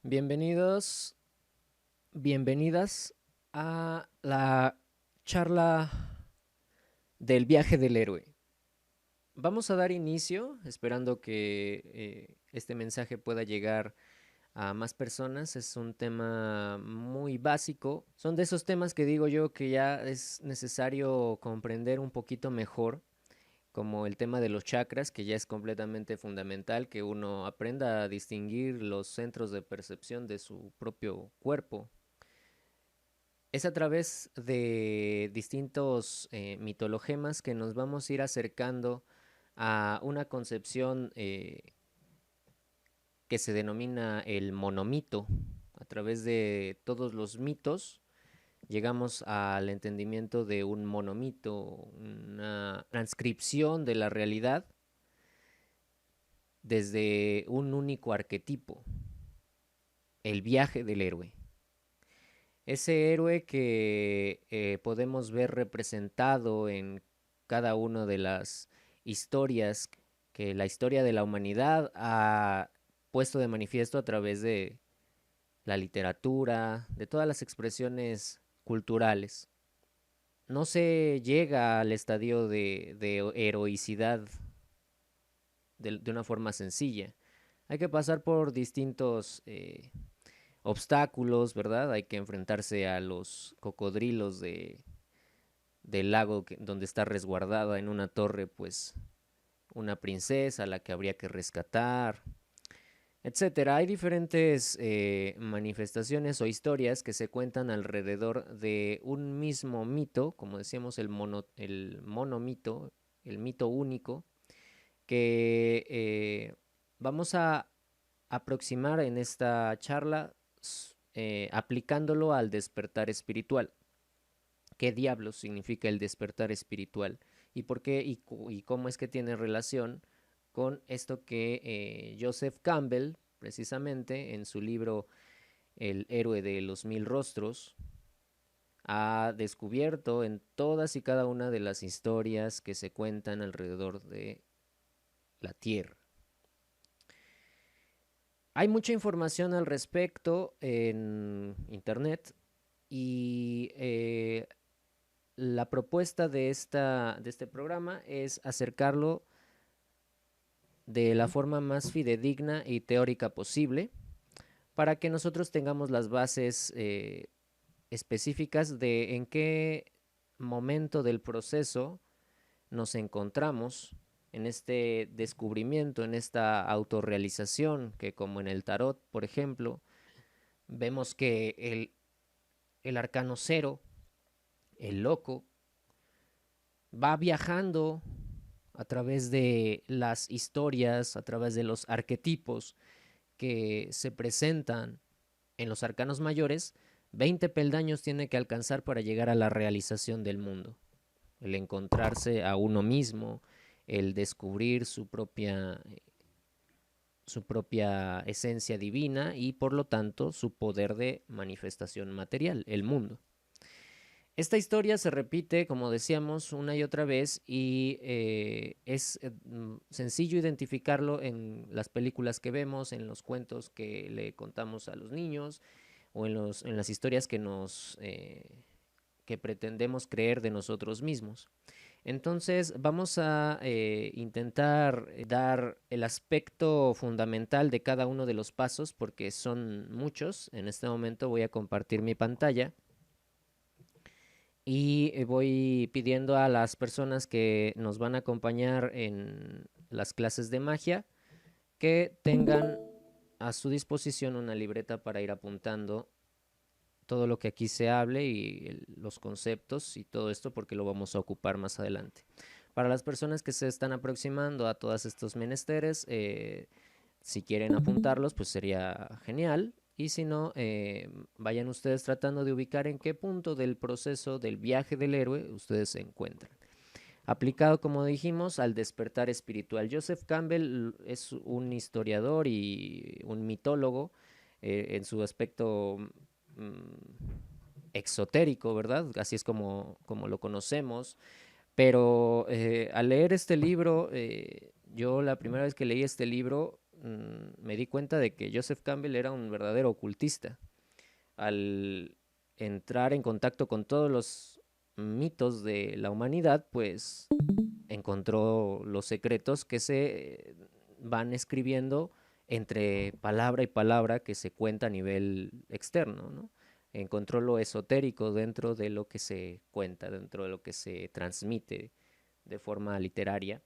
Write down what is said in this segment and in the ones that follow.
Bienvenidos, bienvenidas a la charla del viaje del héroe. Vamos a dar inicio, esperando que este mensaje pueda llegar a más personas. Es un tema muy básico. Son de esos temas que digo yo que ya es necesario comprender un poquito mejor, como el tema de los chakras, que ya es completamente fundamental que uno aprenda a distinguir los centros de percepción de su propio cuerpo. Es a través de distintos mitologemas que nos vamos a ir acercando a una concepción que se denomina el monomito. A través de todos los mitos llegamos al entendimiento de un monomito, una transcripción de la realidad desde un único arquetipo, el viaje del héroe. Ese héroe que podemos ver representado en cada una de las historias que la historia de la humanidad ha puesto de manifiesto a través de la literatura, de todas las expresiones culturales. No se llega al estadio de heroicidad de una forma sencilla. Hay que pasar por distintos obstáculos, ¿verdad? Hay que enfrentarse a los cocodrilos del lago donde está resguardada en una torre, pues una princesa a la que habría que rescatar, etcétera. Hay diferentes manifestaciones o historias que se cuentan alrededor de un mismo mito, como decíamos, el monomito, el mito único, que vamos a aproximar en esta charla aplicándolo al despertar espiritual. ¿Qué diablos significa el despertar espiritual? ¿Y por qué y cómo es que tiene relación con esto que Joseph Campbell, precisamente en su libro El héroe de los mil rostros, ha descubierto en todas y cada una de las historias que se cuentan alrededor de la Tierra? Hay mucha información al respecto en Internet y la propuesta de este programa es acercarlo de la forma más fidedigna y teórica posible para que nosotros tengamos las bases específicas de en qué momento del proceso nos encontramos en este descubrimiento, en esta autorrealización, que como en el tarot, por ejemplo, vemos que el arcano cero, el loco, va viajando a través de las historias, a través de los arquetipos que se presentan en los arcanos mayores. 20 peldaños tiene que alcanzar para llegar a la realización del mundo, el encontrarse a uno mismo, el descubrir su propia esencia divina y por lo tanto su poder de manifestación material, el mundo. Esta historia se repite, como decíamos, una y otra vez y es sencillo identificarlo en las películas que vemos, en los cuentos que le contamos a los niños o en las historias que pretendemos creer de nosotros mismos. Entonces vamos a intentar dar el aspecto fundamental de cada uno de los pasos porque son muchos. En este momento voy a compartir mi pantalla y voy pidiendo a las personas que nos van a acompañar en las clases de magia que tengan a su disposición una libreta para ir apuntando todo lo que aquí se hable y los conceptos y todo esto porque lo vamos a ocupar más adelante. Para las personas que se están aproximando a todos estos menesteres, si quieren apuntarlos, pues sería genial. Y si no, vayan ustedes tratando de ubicar en qué punto del proceso del viaje del héroe ustedes se encuentran. Aplicado, como dijimos, al despertar espiritual. Joseph Campbell es un historiador y un mitólogo en su aspecto exotérico, ¿verdad? Así es como lo conocemos. Pero al leer este libro, yo la primera vez que leí este libro me di cuenta de que Joseph Campbell era un verdadero ocultista. Al entrar en contacto con todos los mitos de la humanidad, pues encontró los secretos que se van escribiendo entre palabra y palabra que se cuenta a nivel externo, ¿no? Encontró lo esotérico dentro de lo que se cuenta, dentro de lo que se transmite de forma literaria.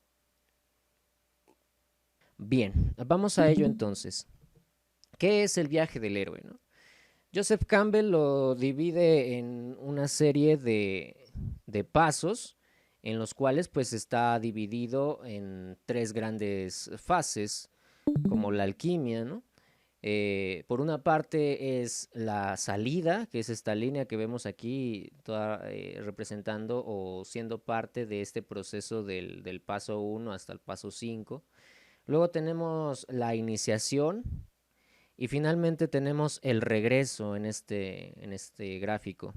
Bien, vamos a ello entonces. ¿Qué es el viaje del héroe, no? Joseph Campbell lo divide en una serie de pasos en los cuales pues está dividido en tres grandes fases, como la alquimia, ¿no? Por una parte es la salida, que es esta línea que vemos aquí, toda, representando o siendo parte de este proceso del paso 1 hasta el paso 5. Luego tenemos la iniciación y finalmente tenemos el regreso en este gráfico.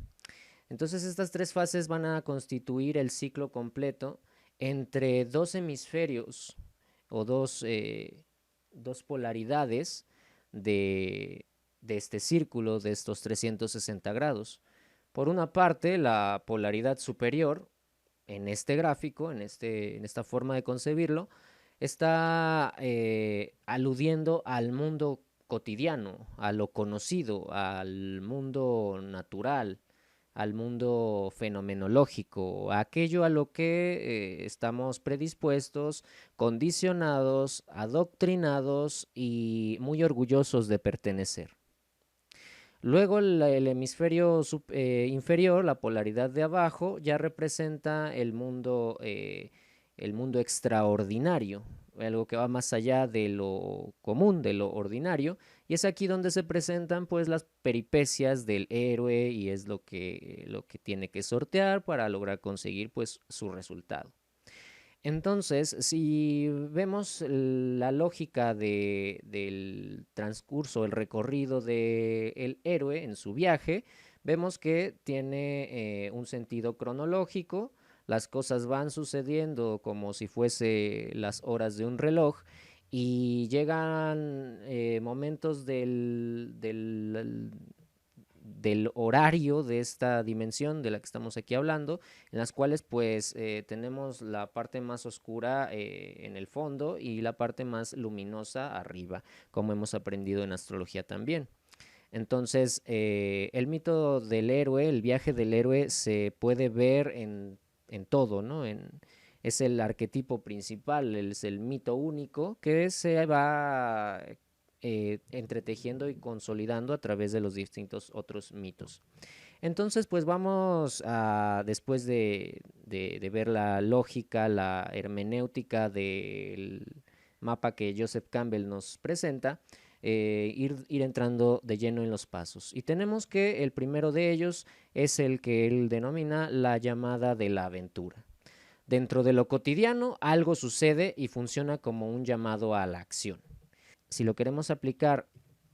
Entonces estas tres fases van a constituir el ciclo completo entre dos hemisferios o dos polaridades de este círculo de estos 360 grados. Por una parte, la polaridad superior en este gráfico, en esta forma de concebirlo, está aludiendo al mundo cotidiano, a lo conocido, al mundo natural, al mundo fenomenológico, a aquello a lo que estamos predispuestos, condicionados, adoctrinados y muy orgullosos de pertenecer. Luego el hemisferio inferior, la polaridad de abajo, ya representa el mundo extraordinario, algo que va más allá de lo común, de lo ordinario, y es aquí donde se presentan pues las peripecias del héroe y es lo que tiene que sortear para lograr conseguir pues su resultado. Entonces, si vemos la lógica del transcurso, el recorrido del héroe en su viaje, vemos que tiene un sentido cronológico, las cosas van sucediendo como si fuese las horas de un reloj y llegan momentos del horario de esta dimensión de la que estamos aquí hablando, en las cuales pues tenemos la parte más oscura en el fondo y la parte más luminosa arriba, como hemos aprendido en astrología también. Entonces, el mito del héroe, el viaje del héroe se puede ver en todo, ¿no? Es el arquetipo principal, es el mito único que se va entretejiendo y consolidando a través de los distintos otros mitos. Entonces, pues vamos a, después de ver la lógica, la hermenéutica del mapa que Joseph Campbell nos presenta, ir entrando de lleno en los pasos. Y tenemos que el primero de ellos es el que él denomina la llamada de la aventura. Dentro de lo cotidiano, algo sucede y funciona como un llamado a la acción. Si lo queremos aplicar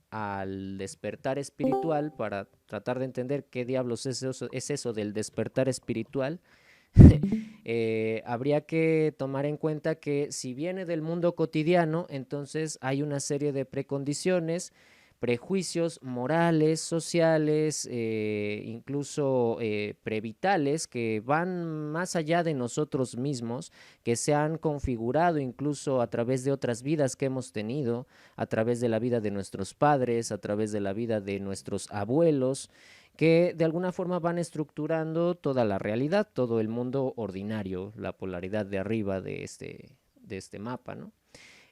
al despertar espiritual para tratar de entender qué diablos es eso del despertar espiritual, habría que tomar en cuenta que si viene del mundo cotidiano, entonces hay una serie de precondiciones, prejuicios morales, sociales, incluso previtales, que van más allá de nosotros mismos, que se han configurado incluso a través de otras vidas que hemos tenido, a través de la vida de nuestros padres, a través de la vida de nuestros abuelos, que de alguna forma van estructurando toda la realidad, todo el mundo ordinario, la polaridad de arriba de este mapa, ¿no?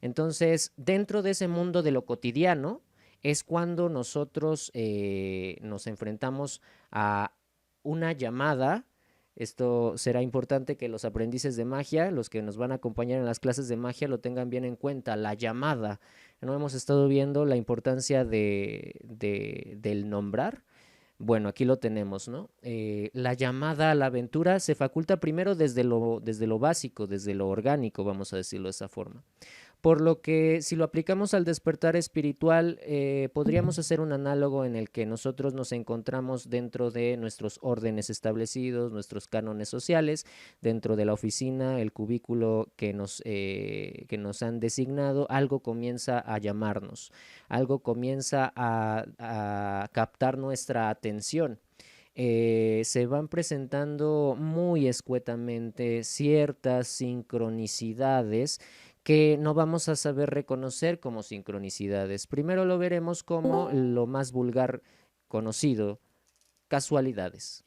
Entonces, dentro de ese mundo de lo cotidiano, es cuando nosotros nos enfrentamos a una llamada. Esto será importante que los aprendices de magia, los que nos van a acompañar en las clases de magia, lo tengan bien en cuenta, la llamada. No hemos estado viendo la importancia del nombrar. Bueno, aquí lo tenemos, ¿no? La llamada a la aventura se faculta primero desde lo básico, desde lo orgánico, vamos a decirlo de esa forma. Por lo que si lo aplicamos al despertar espiritual, podríamos hacer un análogo en el que nosotros nos encontramos dentro de nuestros órdenes establecidos, nuestros cánones sociales, dentro de la oficina, el cubículo que nos han designado, algo comienza a llamarnos, algo comienza a captar nuestra atención. Se van presentando muy escuetamente ciertas sincronicidades que no vamos a saber reconocer como sincronicidades. Primero lo veremos como lo más vulgar conocido, casualidades.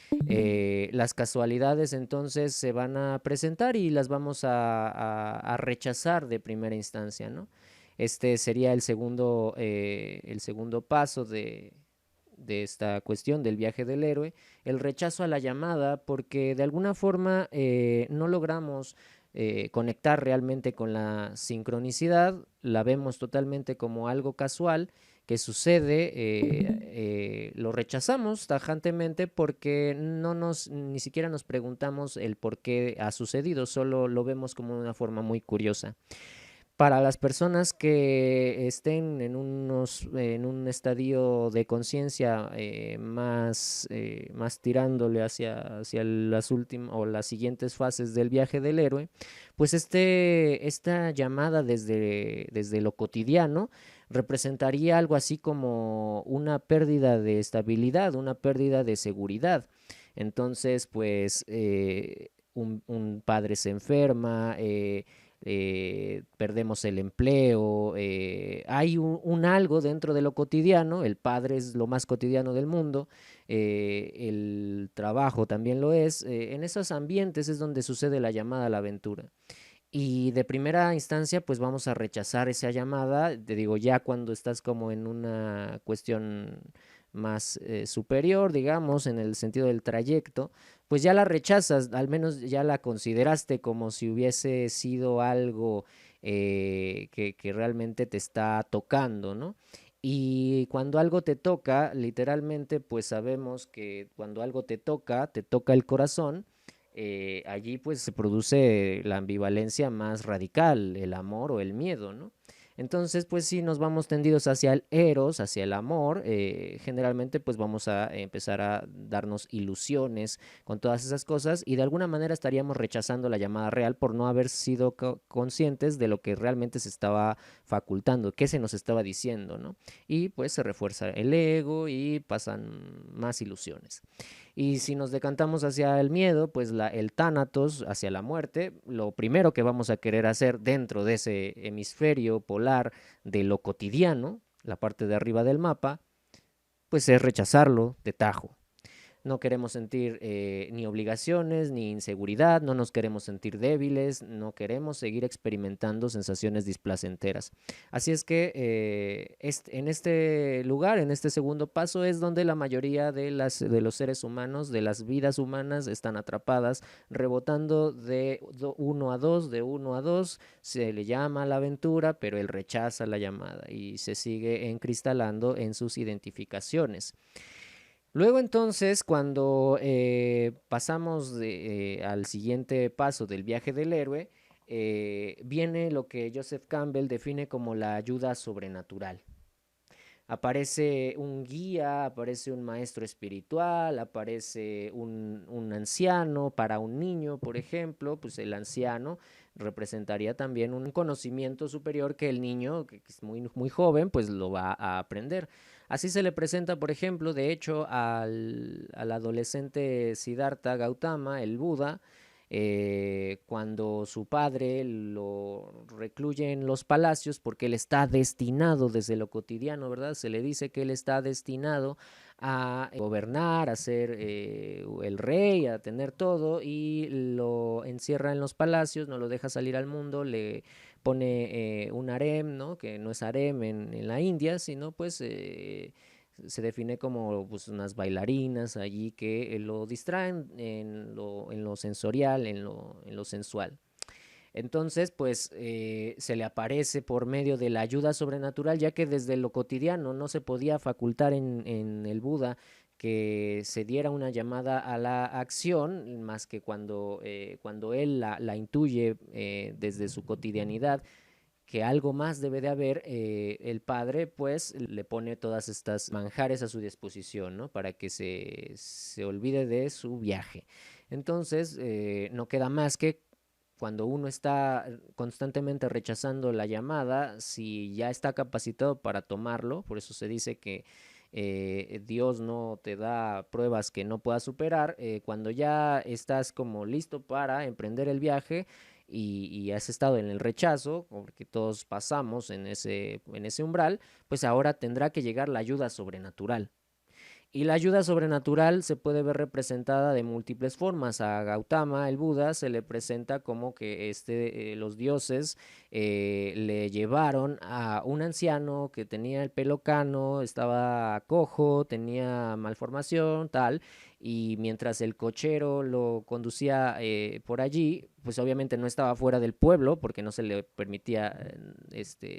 Las casualidades entonces se van a presentar y las vamos a rechazar de primera instancia, ¿no? Este sería el segundo paso de esta cuestión del viaje del héroe, el rechazo a la llamada, porque de alguna forma no logramos conectar realmente con la sincronicidad, la vemos totalmente como algo casual que sucede, lo rechazamos tajantemente porque ni siquiera nos preguntamos el por qué ha sucedido, solo lo vemos como una forma muy curiosa. Para las personas que estén en un estadio de conciencia más tirándole hacia las últimas o las siguientes fases del viaje del héroe, pues esta llamada desde lo cotidiano representaría algo así como una pérdida de estabilidad, una pérdida de seguridad. Entonces, pues un padre se enferma, perdemos el empleo, hay un algo dentro de lo cotidiano, el padre es lo más cotidiano del mundo, el trabajo también lo es, en esos ambientes es donde sucede la llamada a la aventura. Y de primera instancia, pues vamos a rechazar esa llamada, te digo, ya cuando estás como en una cuestión más superior, digamos, en el sentido del trayecto, pues ya la rechazas, al menos ya la consideraste como si hubiese sido algo que realmente te está tocando, ¿no? Y cuando algo te toca, literalmente, pues sabemos que cuando algo te toca el corazón, allí pues se produce la ambivalencia más radical, el amor o el miedo, ¿no? Entonces, pues si nos vamos tendidos hacia el eros, hacia el amor, generalmente pues vamos a empezar a darnos ilusiones con todas esas cosas y de alguna manera estaríamos rechazando la llamada real por no haber sido conscientes de lo que realmente se estaba facultando, qué se nos estaba diciendo, ¿no? Y pues se refuerza el ego y pasan más ilusiones. Y si nos decantamos hacia el miedo, pues el tánatos, hacia la muerte, lo primero que vamos a querer hacer dentro de ese hemisferio polar de lo cotidiano, la parte de arriba del mapa, pues es rechazarlo de tajo. No queremos sentir ni obligaciones ni inseguridad, no nos queremos sentir débiles, no queremos seguir experimentando sensaciones displacenteras. Así es que en este lugar, en este segundo paso, es donde la mayoría de los seres humanos, de las vidas humanas, están atrapadas, rebotando de uno a dos, de uno a dos, se le llama a la aventura, pero él rechaza la llamada y se sigue encristalando en sus identificaciones. Luego entonces, cuando pasamos al siguiente paso del viaje del héroe, viene lo que Joseph Campbell define como la ayuda sobrenatural. Aparece un guía, aparece un maestro espiritual, aparece un anciano para un niño, por ejemplo, pues el anciano representaría también un conocimiento superior que el niño, que es muy joven, pues lo va a aprender. Así se le presenta, por ejemplo, de hecho, al adolescente Siddhartha Gautama, el Buda, cuando su padre lo recluye en los palacios porque él está destinado desde lo cotidiano, ¿verdad? Se le dice que él está destinado a gobernar, a ser el rey, a tener todo y lo encierra en los palacios, no lo deja salir al mundo, le pone un harem, ¿no? Que no es harem en la India, sino pues se define como pues, unas bailarinas allí que lo distraen en lo sensorial, en lo sensual. Entonces, pues se le aparece por medio de la ayuda sobrenatural, ya que desde lo cotidiano no se podía facultar en el Buda que se diera una llamada a la acción, más que cuando él la intuye desde su cotidianidad que algo más debe de haber, el padre pues le pone todas estas manjares a su disposición, ¿no? Para que se olvide de su viaje. Entonces, no queda más que cuando uno está constantemente rechazando la llamada, si ya está capacitado para tomarlo, por eso se dice que Dios no te da pruebas que no puedas superar, cuando ya estás como listo para emprender el viaje y has estado en el rechazo, porque todos pasamos en ese umbral, pues ahora tendrá que llegar la ayuda sobrenatural. Y la ayuda sobrenatural se puede ver representada de múltiples formas. A Gautama, el Buda, se le presenta como que los dioses le llevaron a un anciano que tenía el pelo cano, estaba cojo, tenía malformación, tal, y mientras el cochero lo conducía por allí, pues obviamente no estaba fuera del pueblo porque no se le permitía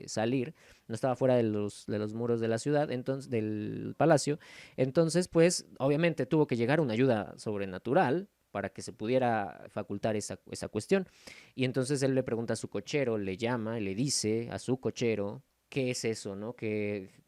salir, no estaba fuera de los muros de la ciudad, entonces del palacio. Entonces, pues, obviamente tuvo que llegar una ayuda sobrenatural para que se pudiera facultar esa cuestión. Y entonces él le pregunta a su cochero, le llama y le dice a su cochero qué es eso, ¿no?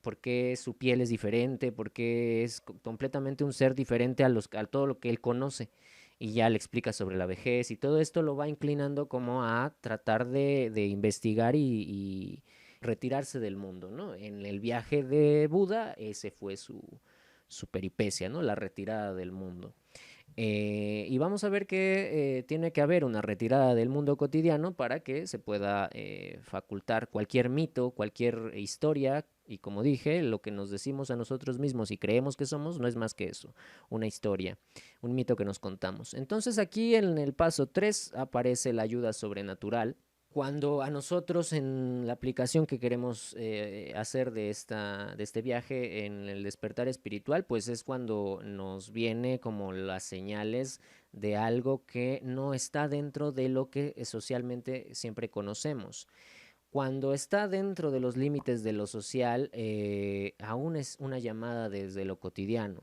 ¿Por qué su piel es diferente? ¿Por qué es completamente un ser diferente a todo lo que él conoce? Y ya le explica sobre la vejez y todo esto lo va inclinando como a tratar de investigar y retirarse del mundo, ¿no? En el viaje de Buda, ese fue su peripecia, ¿no? La retirada del mundo. Y vamos a ver que tiene que haber una retirada del mundo cotidiano para que se pueda facultar cualquier mito, cualquier historia. Y como dije, lo que nos decimos a nosotros mismos y creemos que somos no es más que eso, una historia, un mito que nos contamos. Entonces aquí en el paso 3 aparece la ayuda sobrenatural, cuando a nosotros en la aplicación que queremos hacer de este viaje en el despertar espiritual, pues es cuando nos viene como las señales de algo que no está dentro de lo que socialmente siempre conocemos. Cuando está dentro de los límites de lo social, aún es una llamada desde lo cotidiano.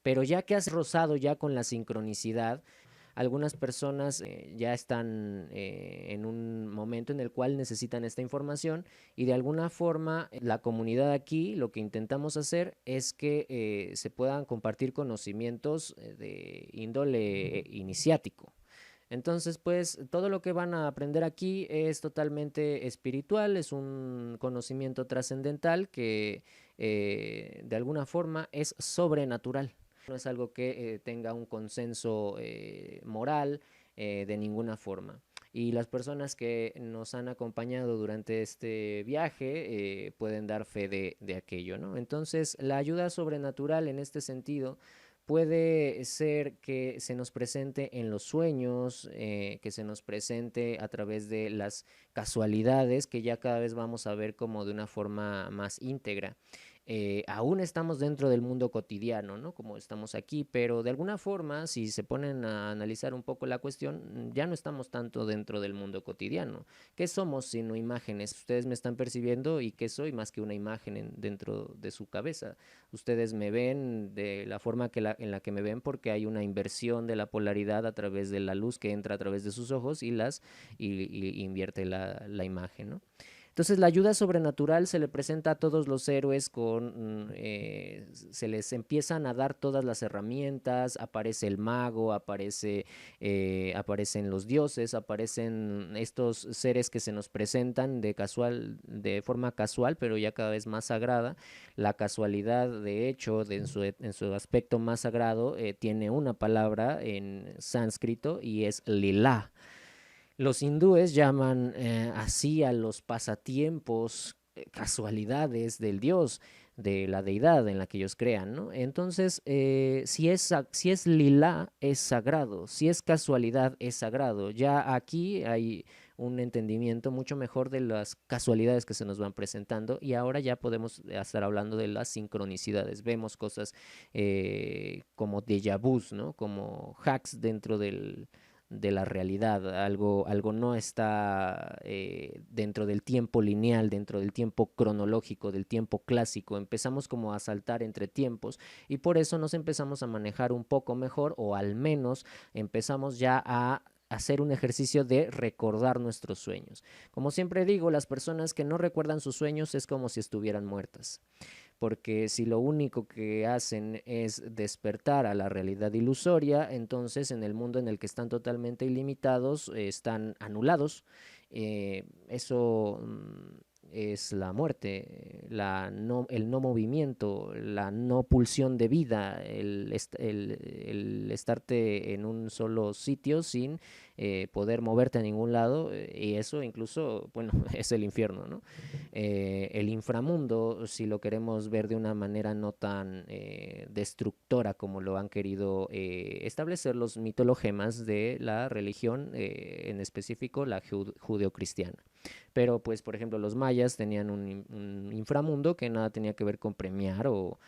Pero ya que has rozado ya con la sincronicidad, algunas personas ya están en un momento en el cual necesitan esta información y de alguna forma la comunidad aquí lo que intentamos hacer es que se puedan compartir conocimientos de índole iniciático. Entonces, pues todo lo que van a aprender aquí es totalmente espiritual, es un conocimiento trascendental que de alguna forma es sobrenatural. No es algo que tenga un consenso moral de ninguna forma. Y las personas que nos han acompañado durante este viaje pueden dar fe de aquello, ¿no? Entonces, la ayuda sobrenatural en este sentido puede ser que se nos presente en los sueños, que se nos presente a través de las casualidades, que ya cada vez vamos a ver como de una forma más íntegra. Aún estamos dentro del mundo cotidiano, ¿no? Como estamos aquí, pero de alguna forma, si se ponen a analizar un poco la cuestión, ya no estamos tanto dentro del mundo cotidiano. ¿Qué somos sino imágenes? Ustedes me están percibiendo y ¿qué soy más que una imagen dentro de su cabeza? Ustedes me ven de la forma en la que me ven porque hay una inversión de la polaridad a través de la luz que entra a través de sus ojos y invierte la imagen, ¿no? Entonces la ayuda sobrenatural se le presenta a todos los héroes se les empiezan a dar todas las herramientas, aparece el mago, aparecen los dioses, aparecen estos seres que se nos presentan de forma casual, pero ya cada vez más sagrada. La casualidad, de hecho, en su aspecto más sagrado, tiene una palabra en sánscrito y es lila. Los hindúes llaman así a los pasatiempos, casualidades del dios, de la deidad en la que ellos crean, ¿no? Entonces, si es lila, es sagrado, si es casualidad, es sagrado. Ya aquí hay un entendimiento mucho mejor de las casualidades que se nos van presentando y ahora ya podemos estar hablando de las sincronicidades. Vemos cosas como déjà vus, ¿no? Como hacks de la realidad, algo no está dentro del tiempo lineal, dentro del tiempo cronológico, del tiempo clásico, empezamos como a saltar entre tiempos y por eso nos empezamos a manejar un poco mejor o al menos empezamos ya a hacer un ejercicio de recordar nuestros sueños. Como siempre digo, las personas que no recuerdan sus sueños es como si estuvieran muertas, porque si lo único que hacen es despertar a la realidad ilusoria, entonces en el mundo en el que están totalmente ilimitados, están anulados. Eso es la muerte, el no movimiento, la no pulsión de vida, el estarte en un solo sitio sin poder moverte a ningún lado, y eso incluso, bueno, es el infierno, ¿no? El inframundo, si lo queremos ver de una manera no tan destructora como lo han querido establecer los mitologemas de la religión, en específico la judeocristiana. Pero pues, por ejemplo, los mayas tenían un inframundo que nada tenía que ver con premiar o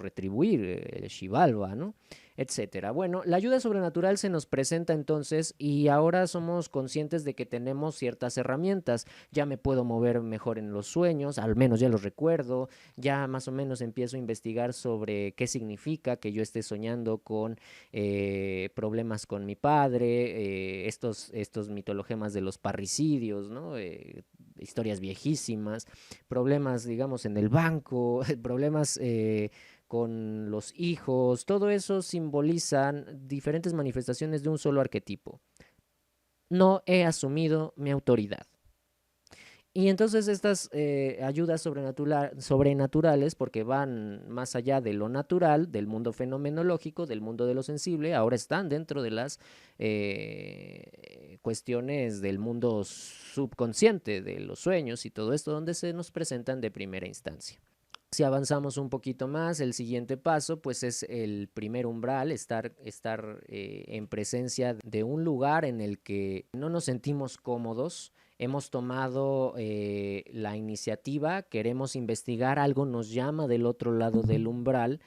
retribuir, el Xibalba, ¿no? Etcétera. Bueno, la ayuda sobrenatural se nos presenta entonces y ahora somos conscientes de que tenemos ciertas herramientas. Ya me puedo mover mejor en los sueños, al menos ya los recuerdo, ya más o menos empiezo a investigar sobre qué significa que yo esté soñando con problemas con mi padre, estos mitologemas de los parricidios, ¿no? Historias viejísimas, problemas, digamos, en el banco, problemas con los hijos, todo eso simbolizan diferentes manifestaciones de un solo arquetipo. No he asumido mi autoridad. Y entonces estas ayudas sobrenaturales, porque van más allá de lo natural, del mundo fenomenológico, del mundo de lo sensible, ahora están dentro de las cuestiones del mundo subconsciente, de los sueños y todo esto, donde se nos presentan de primera instancia. Si avanzamos un poquito más, el siguiente paso pues es el primer umbral, estar en presencia de un lugar en el que no nos sentimos cómodos, hemos tomado la iniciativa, queremos investigar, algo nos llama del otro lado del umbral.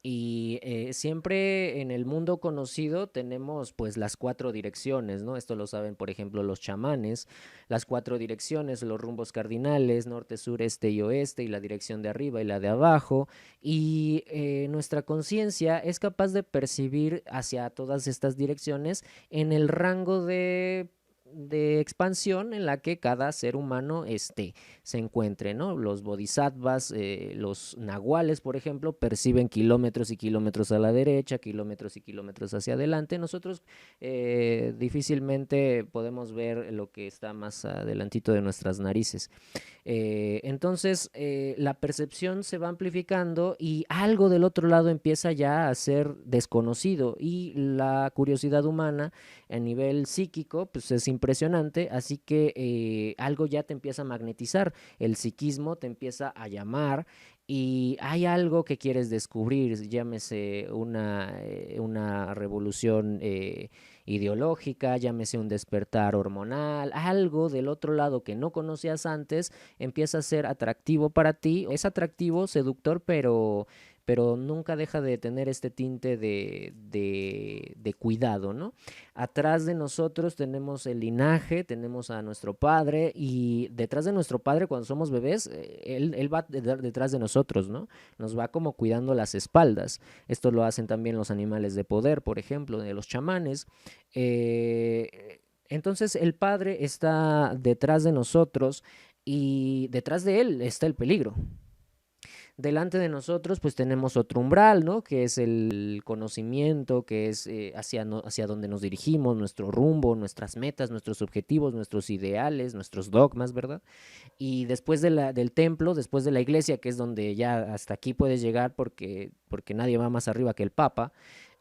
Y siempre en el mundo conocido tenemos pues las cuatro direcciones, ¿no? Esto lo saben, por ejemplo, los chamanes, las cuatro direcciones, los rumbos cardinales, norte, sur, este y oeste, y la dirección de arriba y la de abajo. Y nuestra conciencia es capaz de percibir hacia todas estas direcciones en el rango de expansión en la que cada ser humano se encuentre, ¿no? Los bodhisattvas, los nahuales, por ejemplo, perciben kilómetros y kilómetros a la derecha, kilómetros y kilómetros hacia adelante. Nosotros difícilmente podemos ver lo que está más adelantito de nuestras narices. Entonces, la percepción se va amplificando y algo del otro lado empieza ya a ser desconocido, y la curiosidad humana a nivel psíquico pues es impresionante, así que algo ya te empieza a magnetizar, el psiquismo te empieza a llamar y hay algo que quieres descubrir, llámese una revolución ideológica, llámese un despertar hormonal, algo del otro lado que no conocías antes empieza a ser atractivo para ti. Es atractivo, seductor, pero nunca deja de tener este tinte de cuidado, ¿no? Atrás de nosotros tenemos el linaje, tenemos a nuestro padre, y detrás de nuestro padre, cuando somos bebés, él va detrás de nosotros, ¿no? Nos va como cuidando las espaldas. Esto lo hacen también los animales de poder, por ejemplo, de los chamanes. Entonces el padre está detrás de nosotros y detrás de él está el peligro. Delante de nosotros pues tenemos otro umbral, ¿no? Que es el conocimiento, que es hacia donde nos dirigimos, nuestro rumbo, nuestras metas, nuestros objetivos, nuestros ideales, nuestros dogmas, ¿verdad? Y después del templo, después de la iglesia, que es donde ya hasta aquí puedes llegar porque nadie va más arriba que el Papa,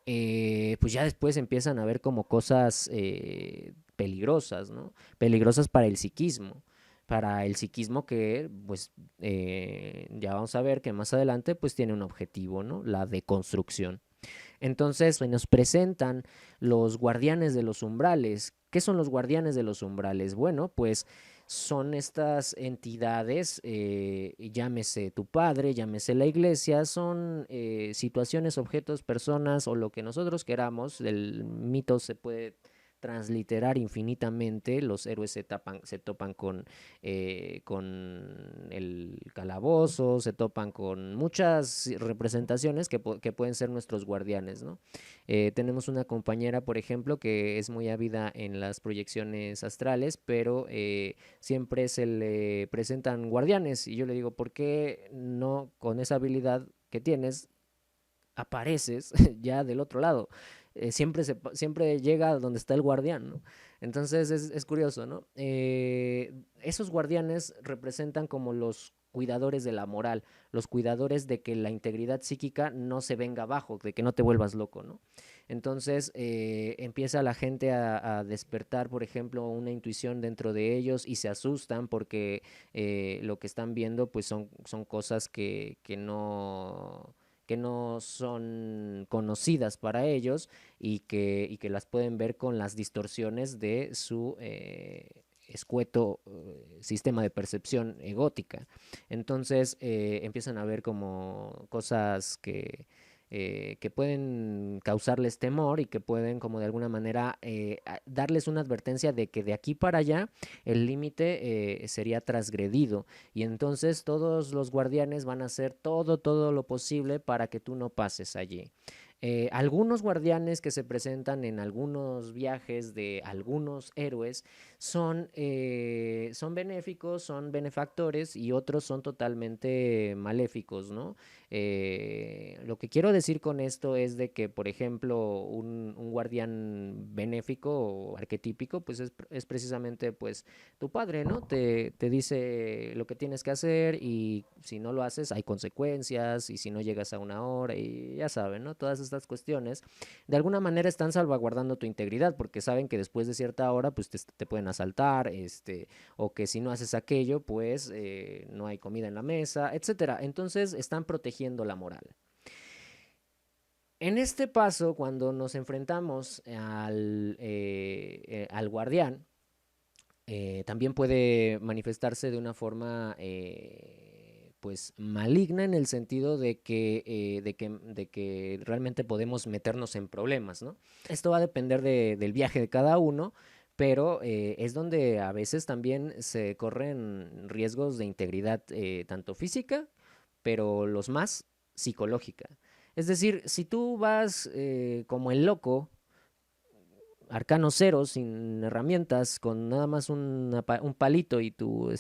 pues ya después empiezan a ver como cosas peligrosas, ¿no? Peligrosas para el psiquismo que, pues, ya vamos a ver que más adelante, pues, tiene un objetivo, ¿no? La deconstrucción. Entonces, se nos presentan los guardianes de los umbrales. ¿Qué son los guardianes de los umbrales? Bueno, pues son estas entidades, llámese tu padre, llámese la iglesia, son situaciones, objetos, personas o lo que nosotros queramos. El mito se puede transliterar infinitamente. Los héroes se topan con el calabozo, se topan con muchas representaciones que pueden ser nuestros guardianes, ¿no? Tenemos una compañera, por ejemplo, que es muy ávida en las proyecciones astrales, pero siempre se le presentan guardianes y yo le digo, ¿por qué no con esa habilidad que tienes apareces ya del otro lado? Siempre llega a donde está el guardián, ¿no? Entonces es curioso, ¿no? Esos guardianes representan como los cuidadores de la moral, los cuidadores de que la integridad psíquica no se venga abajo, de que no te vuelvas loco, ¿no? Entonces empieza la gente a despertar, por ejemplo, una intuición dentro de ellos y se asustan porque lo que están viendo pues son cosas que no son conocidas para ellos y que las pueden ver con las distorsiones de su escueto sistema de percepción egótica. Entonces empiezan a ver como cosas que pueden causarles temor y que pueden como de alguna manera darles una advertencia de que de aquí para allá el límite sería transgredido y entonces todos los guardianes van a hacer todo lo posible para que tú no pases allí. Algunos guardianes que se presentan en algunos viajes de algunos héroes son benéficos, son benefactores y otros son totalmente maléficos, ¿no? Lo que quiero decir con esto es de que, por ejemplo, un guardián benéfico o arquetípico, pues es precisamente pues tu padre, ¿no? Te dice lo que tienes que hacer y si no lo haces hay consecuencias y si no llegas a una hora y ya saben, ¿no? Todas estas cuestiones de alguna manera están salvaguardando tu integridad porque saben que después de cierta hora pues te pueden asaltar, o que si no haces aquello pues no hay comida en la mesa, etcétera. Entonces están protegiendo la moral. En este paso, cuando nos enfrentamos al guardián, también puede manifestarse de una forma pues maligna en el sentido de que realmente podemos meternos en problemas, ¿no? Esto va a depender del viaje de cada uno, pero es donde a veces también se corren riesgos de integridad tanto física, pero los más psicológica. Es decir, si tú vas como el loco, arcano cero, sin herramientas, con nada más un palito y tu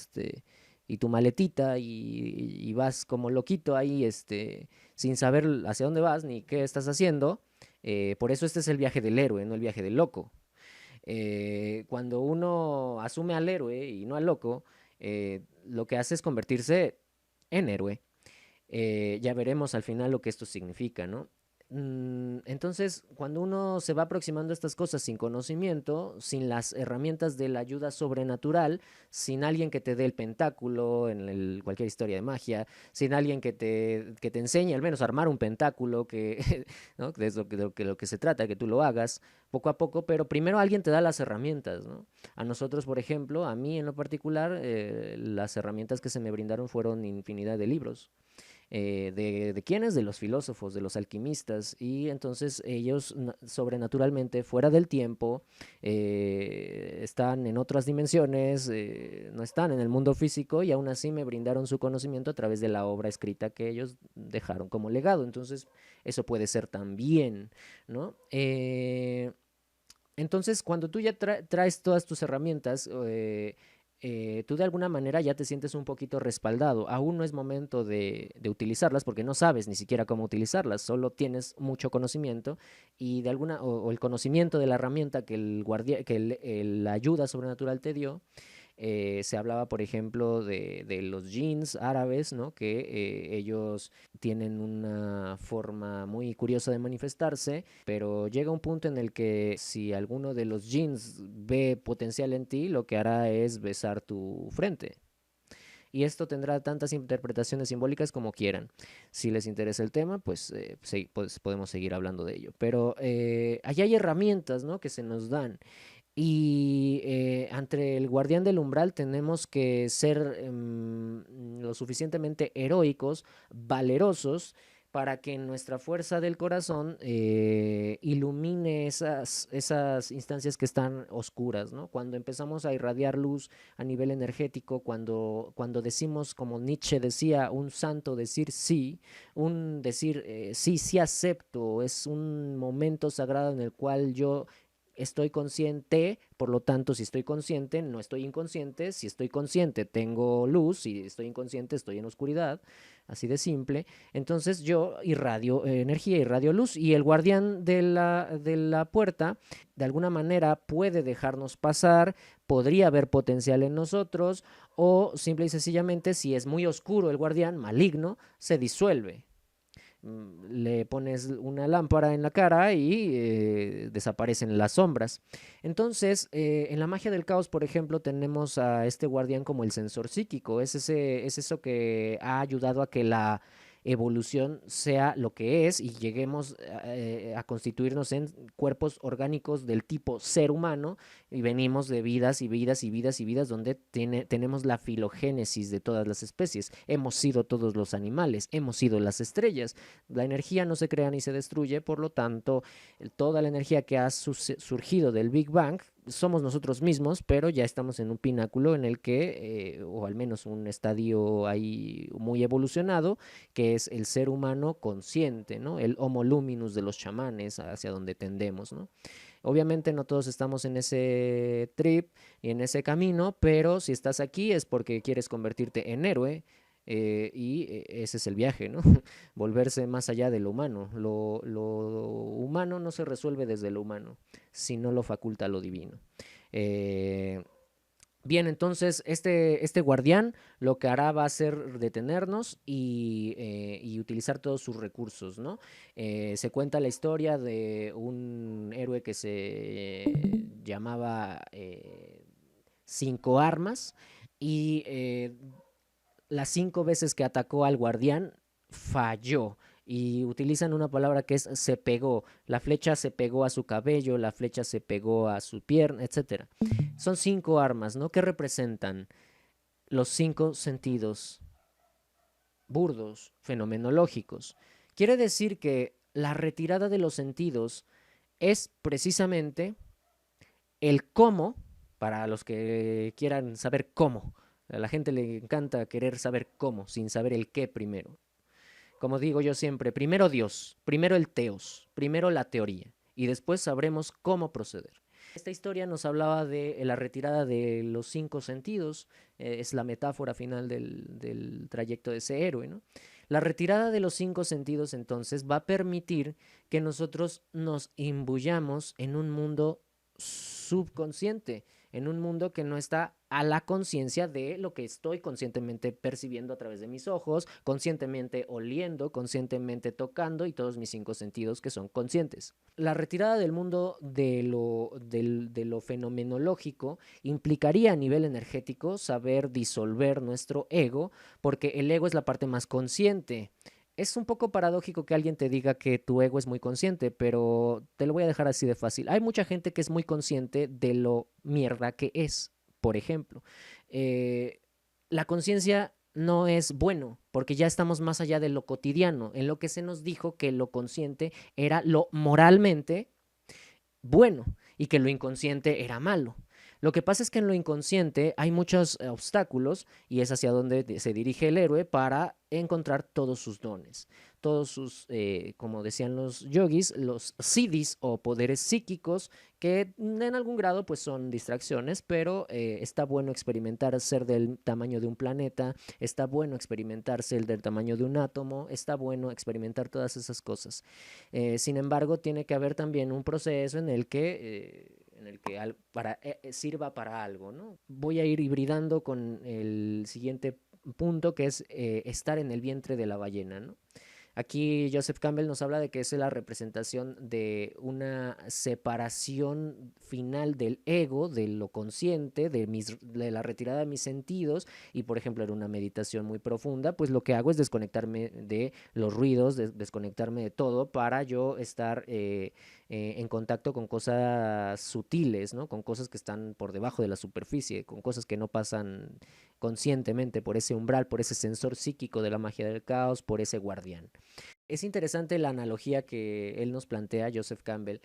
maletita y vas como loquito ahí, sin saber hacia dónde vas ni qué estás haciendo. Por eso este es el viaje del héroe, no el viaje del loco. Cuando uno asume al héroe y no al loco, lo que hace es convertirse en héroe. Ya veremos al final lo que esto significa, ¿no? Entonces, cuando uno se va aproximando a estas cosas sin conocimiento, sin las herramientas de la ayuda sobrenatural, sin alguien que te dé el pentáculo en cualquier historia de magia, sin alguien que te enseñe al menos a armar un pentáculo, ¿no? Que es lo que se trata, que tú lo hagas poco a poco, pero primero alguien te da las herramientas, ¿no? A nosotros, por ejemplo, a mí en lo particular, las herramientas que se me brindaron fueron infinidad de libros. ¿De quiénes? De los filósofos, de los alquimistas, y entonces ellos sobrenaturalmente, fuera del tiempo, están en otras dimensiones, no están en el mundo físico y aún así me brindaron su conocimiento a través de la obra escrita que ellos dejaron como legado. Entonces, eso puede ser también, ¿no? Entonces, cuando tú ya traes todas tus herramientas, tú de alguna manera ya te sientes un poquito respaldado. Aún no es momento de utilizarlas porque no sabes ni siquiera cómo utilizarlas, solo tienes mucho conocimiento y o el conocimiento de la herramienta que la ayuda sobrenatural te dio. Se hablaba, por ejemplo, de los jinns árabes, ¿no? Que ellos tienen una forma muy curiosa de manifestarse, pero llega un punto en el que si alguno de los jinns ve potencial en ti, lo que hará es besar tu frente. Y esto tendrá tantas interpretaciones simbólicas como quieran. Si les interesa el tema, pues podemos seguir hablando de ello. Pero allá hay herramientas, ¿no? Que se nos dan. Y ante el guardián del umbral tenemos que ser lo suficientemente heroicos, valerosos, para que nuestra fuerza del corazón ilumine esas instancias que están oscuras, ¿no? Cuando empezamos a irradiar luz a nivel energético, cuando decimos, como Nietzsche decía, un santo decir sí, un decir sí, sí acepto, es un momento sagrado en el cual yo estoy consciente, por lo tanto, si estoy consciente, no estoy inconsciente, si estoy consciente, tengo luz, si estoy inconsciente, estoy en oscuridad, así de simple. Entonces yo irradio energía, irradio luz, y el guardián de la puerta, de alguna manera, puede dejarnos pasar, podría haber potencial en nosotros, o simple y sencillamente, si es muy oscuro el guardián, maligno, se disuelve. Le pones una lámpara en la cara y desaparecen las sombras. Entonces, en la magia del caos, por ejemplo, tenemos a este guardián como el sensor psíquico. Es eso que ha ayudado a que la evolución sea lo que es y lleguemos a constituirnos en cuerpos orgánicos del tipo ser humano, y venimos de vidas y vidas y vidas y vidas donde tenemos la filogénesis de todas las especies. Hemos sido todos los animales, hemos sido las estrellas. La energía no se crea ni se destruye, por lo tanto, toda la energía que ha surgido del Big Bang somos nosotros mismos, pero ya estamos en un pináculo en el que, o al menos un estadio ahí muy evolucionado, que es el ser humano consciente, ¿no? El homo luminus de los chamanes, hacia donde tendemos, ¿no? Obviamente no todos estamos en ese trip y en ese camino, pero si estás aquí es porque quieres convertirte en héroe, ese es el viaje, ¿no? Volverse más allá de lo humano. Lo humano no se resuelve desde lo humano, sino lo faculta lo divino. Eh, Bien, entonces este guardián lo que hará va a ser detenernos y utilizar todos sus recursos, ¿no? Se cuenta la historia de un héroe que se llamaba Cinco Armas, y las 5 veces que atacó al guardián falló. Y utilizan una palabra que es se pegó. La flecha se pegó a su cabello, la flecha se pegó a su pierna, etcétera. Son 5 armas, ¿no? Que representan los 5 sentidos burdos, fenomenológicos. Quiere decir que la retirada de los sentidos es precisamente el cómo, para los que quieran saber cómo. A la gente le encanta querer saber cómo, sin saber el qué primero. Como digo yo siempre, primero Dios, primero el teos, primero la teoría, y después sabremos cómo proceder. Esta historia nos hablaba de la retirada de los 5 sentidos, es la metáfora final del trayecto de ese héroe, ¿no? La retirada de los 5 sentidos entonces va a permitir que nosotros nos imbuyamos en un mundo subconsciente, en un mundo que no está a la conciencia de lo que estoy conscientemente percibiendo a través de mis ojos, conscientemente oliendo, conscientemente tocando y todos mis 5 sentidos que son conscientes. La retirada del mundo de lo fenomenológico implicaría a nivel energético saber disolver nuestro ego, porque el ego es la parte más consciente. Es un poco paradójico que alguien te diga que tu ego es muy consciente, pero te lo voy a dejar así de fácil. Hay mucha gente que es muy consciente de lo mierda que es, por ejemplo. Eh, la conciencia no es bueno, porque ya estamos más allá de lo cotidiano, en lo que se nos dijo que lo consciente era lo moralmente bueno y que lo inconsciente era malo. Lo que pasa es que en lo inconsciente hay muchos obstáculos, y es hacia donde se dirige el héroe para encontrar todos sus dones, todos sus, como decían los yogis, los siddhis o poderes psíquicos, que en algún grado pues son distracciones, pero está bueno experimentar ser del tamaño de un planeta, está bueno experimentar ser del tamaño de un átomo, está bueno experimentar todas esas cosas. Sin embargo, tiene que haber también un proceso en el que sirva para algo, ¿no? Voy a ir hibridando con el siguiente punto, que es estar en el vientre de la ballena, ¿no? Aquí Joseph Campbell nos habla de que es la representación de una separación final del ego, de lo consciente, de la retirada de mis sentidos, y por ejemplo en una meditación muy profunda, pues lo que hago es desconectarme de los ruidos, desconectarme de todo para yo estar en contacto con cosas sutiles, ¿no? Con cosas que están por debajo de la superficie, con cosas que no pasan conscientemente por ese umbral, por ese sensor psíquico de la magia del caos, por ese guardián. Es interesante la analogía que él nos plantea, Joseph Campbell,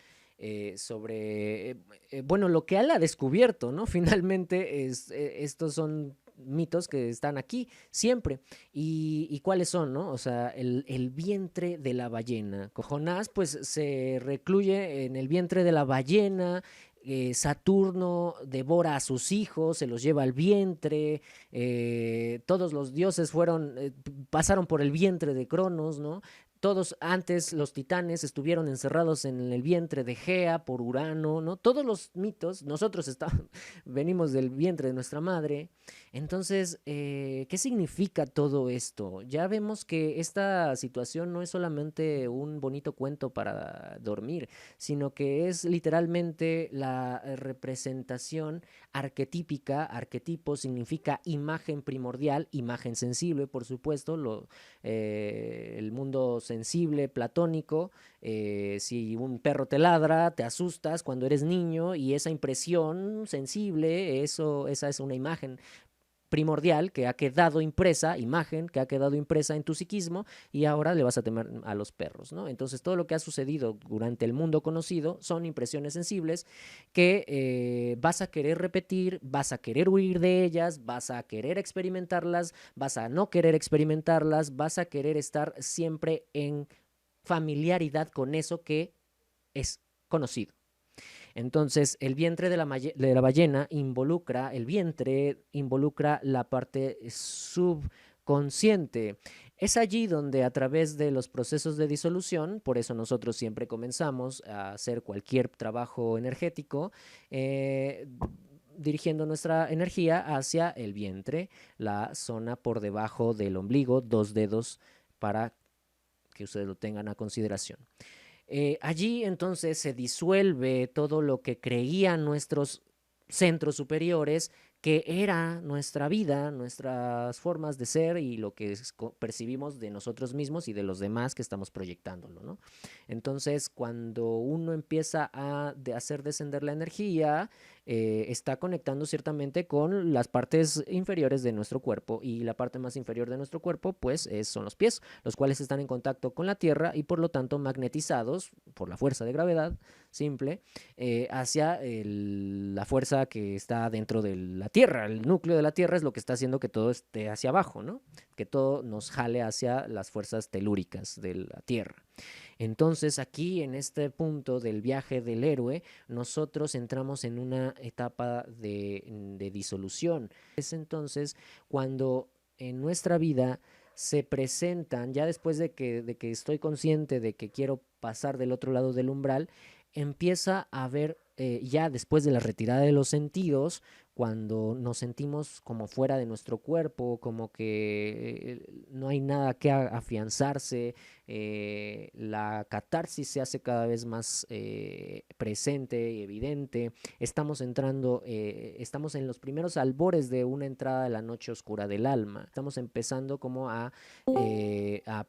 sobre, bueno, lo que él ha descubierto, ¿no? Finalmente, estos son mitos que están aquí siempre. ¿Y cuáles son, no? O sea, el vientre de la ballena. Jonás, pues, se recluye en el vientre de la ballena. Saturno devora a sus hijos, se los lleva al vientre. Todos los dioses pasaron por el vientre de Cronos, ¿no? Todos antes los titanes estuvieron encerrados en el vientre de Gea por Urano, ¿no? Todos los mitos, venimos del vientre de nuestra madre. Entonces, ¿qué significa todo esto? Ya vemos que esta situación no es solamente un bonito cuento para dormir, sino que es literalmente la representación arquetípica. Arquetipo significa imagen primordial, imagen sensible, por supuesto, el mundo sensible, platónico. Si un perro te ladra, te asustas cuando eres niño y esa impresión sensible, esa es una imagen primordial que ha quedado impresa, imagen que ha quedado impresa en tu psiquismo, y ahora le vas a temer a los perros, ¿no? Entonces todo lo que ha sucedido durante el mundo conocido son impresiones sensibles que vas a querer repetir, vas a querer huir de ellas, vas a querer experimentarlas, vas a no querer experimentarlas, vas a querer estar siempre en familiaridad con eso que es conocido. Entonces, el vientre de la ballena involucra la parte subconsciente. Es allí donde a través de los procesos de disolución, por eso nosotros siempre comenzamos a hacer cualquier trabajo energético, dirigiendo nuestra energía hacia el vientre, la zona por debajo del ombligo, 2 dedos para que ustedes lo tengan a consideración. Allí entonces se disuelve todo lo que creían nuestros centros superiores que era nuestra vida, nuestras formas de ser y lo que percibimos de nosotros mismos y de los demás que estamos proyectándolo, ¿no? Entonces, cuando uno empieza a hacer descender la energía, está conectando ciertamente con las partes inferiores de nuestro cuerpo, y la parte más inferior de nuestro cuerpo, pues, son los pies, los cuales están en contacto con la tierra y por lo tanto magnetizados por la fuerza de gravedad simple, hacia la fuerza que está dentro de la Tierra. El núcleo de la Tierra es lo que está haciendo que todo esté hacia abajo, ¿no? Que todo nos jale hacia las fuerzas telúricas de la Tierra. Entonces aquí en este punto del viaje del héroe, nosotros entramos en una etapa de disolución. Es entonces cuando en nuestra vida se presentan, ya después de que estoy consciente de que quiero pasar del otro lado del umbral, empieza a haber, ya después de la retirada de los sentidos, cuando nos sentimos como fuera de nuestro cuerpo, como que no hay nada que afianzarse, la catarsis se hace cada vez más presente y evidente. Estamos entrando, estamos en los primeros albores de una entrada de la noche oscura del alma. Estamos empezando como a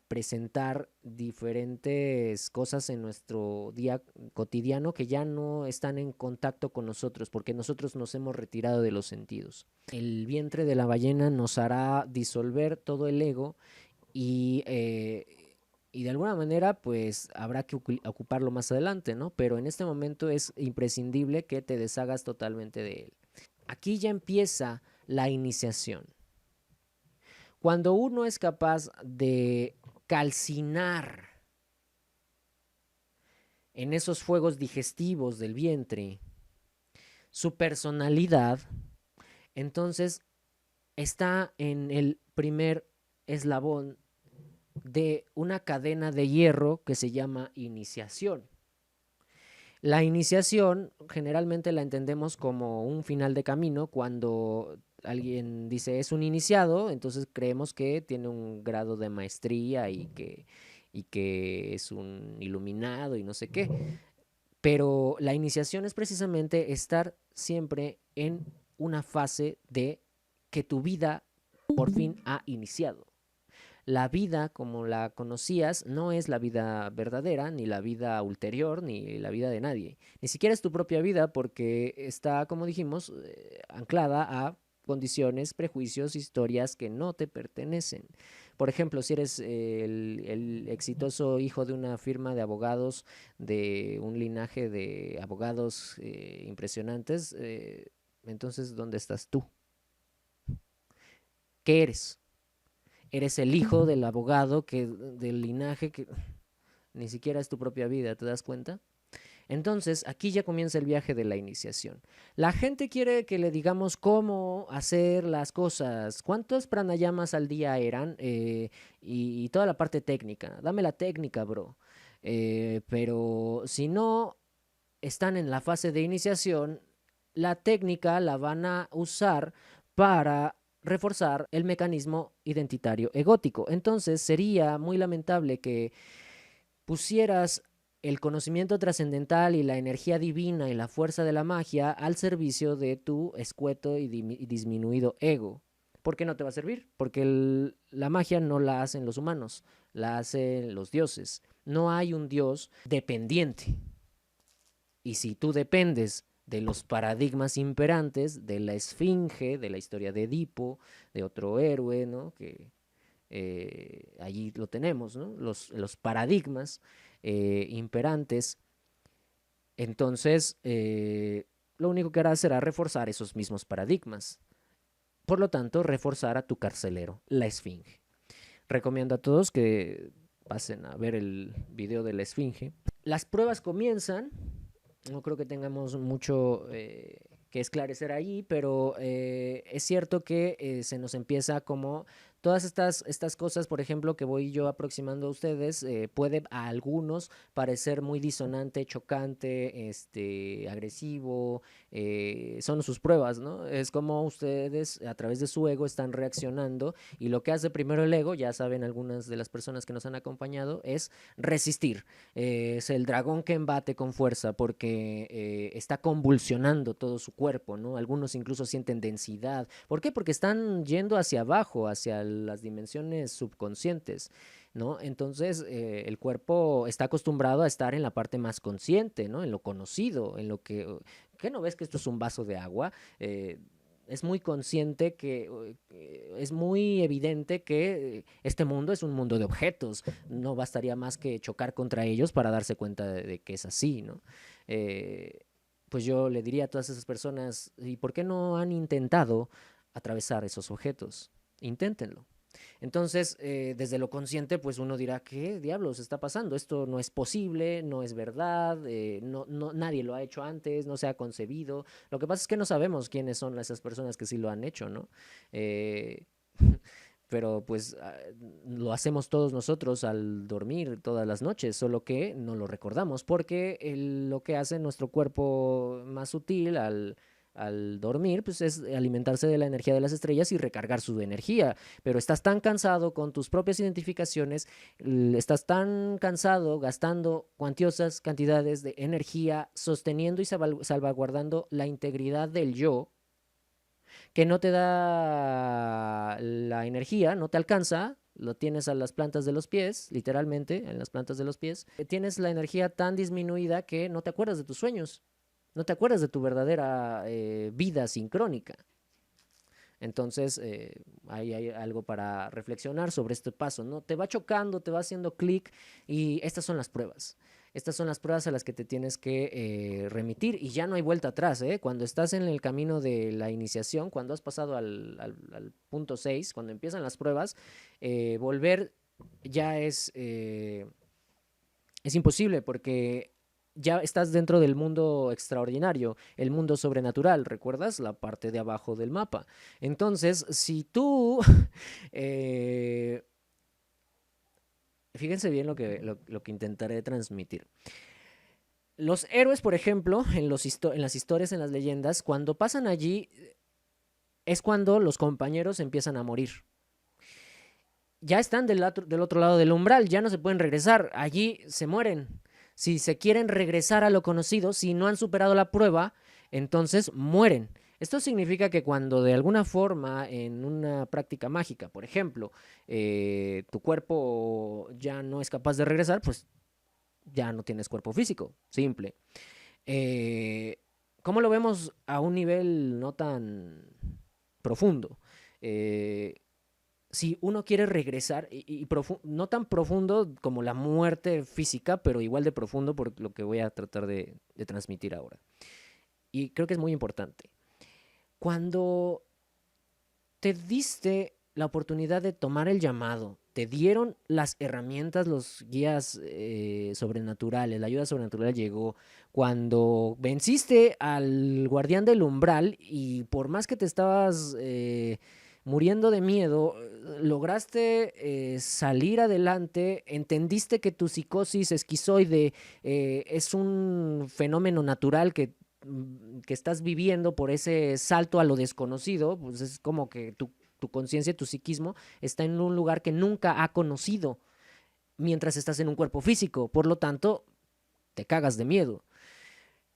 presentar diferentes cosas en nuestro día cotidiano que ya no están en contacto con nosotros, porque nosotros nos hemos retirado de los sentidos. El vientre de la ballena nos hará disolver todo el ego y de alguna manera pues habrá que ocuparlo más adelante, ¿no? Pero en este momento es imprescindible que te deshagas totalmente de él. Aquí ya empieza la iniciación. Cuando uno es capaz de calcinar en esos fuegos digestivos del vientre su personalidad, entonces está en el primer eslabón de una cadena de hierro que se llama iniciación. La iniciación generalmente la entendemos como un final de camino. Cuando alguien dice es un iniciado, entonces creemos que tiene un grado de maestría y que es un iluminado y no sé qué. Pero la iniciación es precisamente estar siempre en una fase de que tu vida por fin ha iniciado. La vida como la conocías no es la vida verdadera, ni la vida ulterior, ni la vida de nadie. Ni siquiera es tu propia vida, porque está, como dijimos, anclada a condiciones, prejuicios, historias que no te pertenecen. Por ejemplo, si eres el exitoso hijo de una firma de abogados, de un linaje de abogados impresionantes, entonces, ¿dónde estás tú? ¿Qué eres? Eres el hijo del abogado del linaje que ni siquiera es tu propia vida, ¿te das cuenta? Entonces, aquí ya comienza el viaje de la iniciación. La gente quiere que le digamos cómo hacer las cosas, cuántos pranayamas al día eran y toda la parte técnica. Dame la técnica, bro. Pero si no están en la fase de iniciación, la técnica la van a usar para reforzar el mecanismo identitario egótico. Entonces, sería muy lamentable que pusieras el conocimiento trascendental y la energía divina y la fuerza de la magia al servicio de tu escueto y disminuido ego. ¿Por qué no te va a servir? Porque la magia no la hacen los humanos, la hacen los dioses. No hay un dios dependiente. Y si tú dependes de los paradigmas imperantes, de la esfinge, de la historia de Edipo, de otro héroe, ¿no? Que allí lo tenemos, ¿no? Los paradigmas imperantes. Entonces, lo único que hará será reforzar esos mismos paradigmas. Por lo tanto, reforzar a tu carcelero, la esfinge. Recomiendo a todos que pasen a ver el video de la esfinge. Las pruebas comienzan. No creo que tengamos mucho que esclarecer ahí, pero es cierto que se nos empieza como todas estas cosas, por ejemplo, que voy yo aproximando a ustedes, puede a algunos parecer muy disonante, chocante, agresivo, son sus pruebas, ¿no? Es como ustedes a través de su ego están reaccionando y lo que hace primero el ego, ya saben algunas de las personas que nos han acompañado, es resistir. Es el dragón que embate con fuerza porque está convulsionando todo su cuerpo, ¿no? Algunos incluso sienten densidad. ¿Por qué? Porque están yendo hacia abajo, hacia las dimensiones subconscientes, ¿no? Entonces, el cuerpo está acostumbrado a estar en la parte más consciente, ¿no? En lo conocido, en lo que... ¿Qué no ves que esto es un vaso de agua? Es muy consciente es muy evidente que este mundo es un mundo de objetos. No bastaría más que chocar contra ellos para darse cuenta de que es así, ¿no? Eh, pues yo le diría a todas esas personas, ¿y por qué no han intentado atravesar esos objetos? Inténtenlo. Entonces, desde lo consciente, pues uno dirá, ¿qué diablos está pasando? Esto no es posible, no es verdad, nadie lo ha hecho antes, no se ha concebido. Lo que pasa es que no sabemos quiénes son esas personas que sí lo han hecho, ¿no? Eh, pero pues lo hacemos todos nosotros al dormir todas las noches, solo que no lo recordamos, porque lo que hace nuestro cuerpo más sutil al dormir, pues es alimentarse de la energía de las estrellas y recargar su energía. Pero estás tan cansado con tus propias identificaciones, estás tan cansado gastando cuantiosas cantidades de energía sosteniendo y salvaguardando la integridad del yo, que no te da la energía, no te alcanza, lo tienes a las plantas de los pies, literalmente, en las plantas de los pies, tienes la energía tan disminuida que no te acuerdas de tus sueños, no te acuerdas de tu verdadera vida sincrónica. Entonces, ahí hay algo para reflexionar sobre este paso, ¿no? Te va chocando, te va haciendo clic y estas son las pruebas. Estas son las pruebas a las que te tienes que remitir y ya no hay vuelta atrás, ¿eh? Cuando estás en el camino de la iniciación, cuando has pasado al punto 6, cuando empiezan las pruebas, volver ya es imposible porque ya estás dentro del mundo extraordinario, el mundo sobrenatural, ¿recuerdas? La parte de abajo del mapa. Entonces, si tú... eh, fíjense bien lo que intentaré transmitir. Los héroes, por ejemplo, en las historias, en las leyendas, cuando pasan allí, es cuando los compañeros empiezan a morir. Ya están del otro lado del umbral, ya no se pueden regresar, allí se mueren. Si se quieren regresar a lo conocido, si no han superado la prueba, entonces mueren. Esto significa que cuando de alguna forma en una práctica mágica, por ejemplo, tu cuerpo ya no es capaz de regresar, pues ya no tienes cuerpo físico, simple. Eh, ¿Cómo lo vemos a un nivel no tan profundo? Eh, si uno quiere regresar, no tan profundo como la muerte física, pero igual de profundo por lo que voy a tratar de transmitir ahora. Y creo que es muy importante. Cuando te diste la oportunidad de tomar el llamado, te dieron las herramientas, los guías sobrenaturales, la ayuda sobrenatural llegó cuando venciste al guardián del umbral y por más que te estabas muriendo de miedo, lograste salir adelante, entendiste que tu psicosis esquizoide es un fenómeno natural que estás viviendo por ese salto a lo desconocido, pues es como que tu conciencia, tu psiquismo está en un lugar que nunca ha conocido mientras estás en un cuerpo físico. Por lo tanto, te cagas de miedo.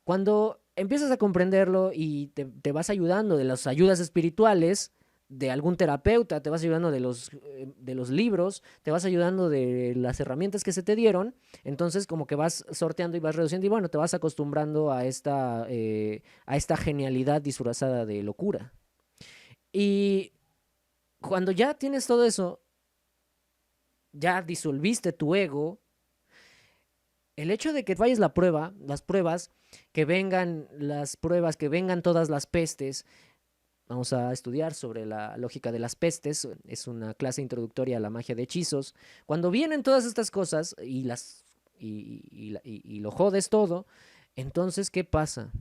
Cuando empiezas a comprenderlo y te vas ayudando de las ayudas espirituales, de algún terapeuta, te vas ayudando de los libros, te vas ayudando de las herramientas que se te dieron, entonces como que vas sorteando y vas reduciendo y bueno, te vas acostumbrando a esta genialidad disfrazada de locura. Y cuando ya tienes todo eso, ya disolviste tu ego, el hecho de que falles la prueba, las pruebas, que vengan las pruebas, que vengan todas las pestes, vamos a estudiar sobre la lógica de las pestes, es una clase introductoria a la magia de hechizos. Cuando vienen todas estas cosas y lo jodes todo, entonces, ¿qué pasa?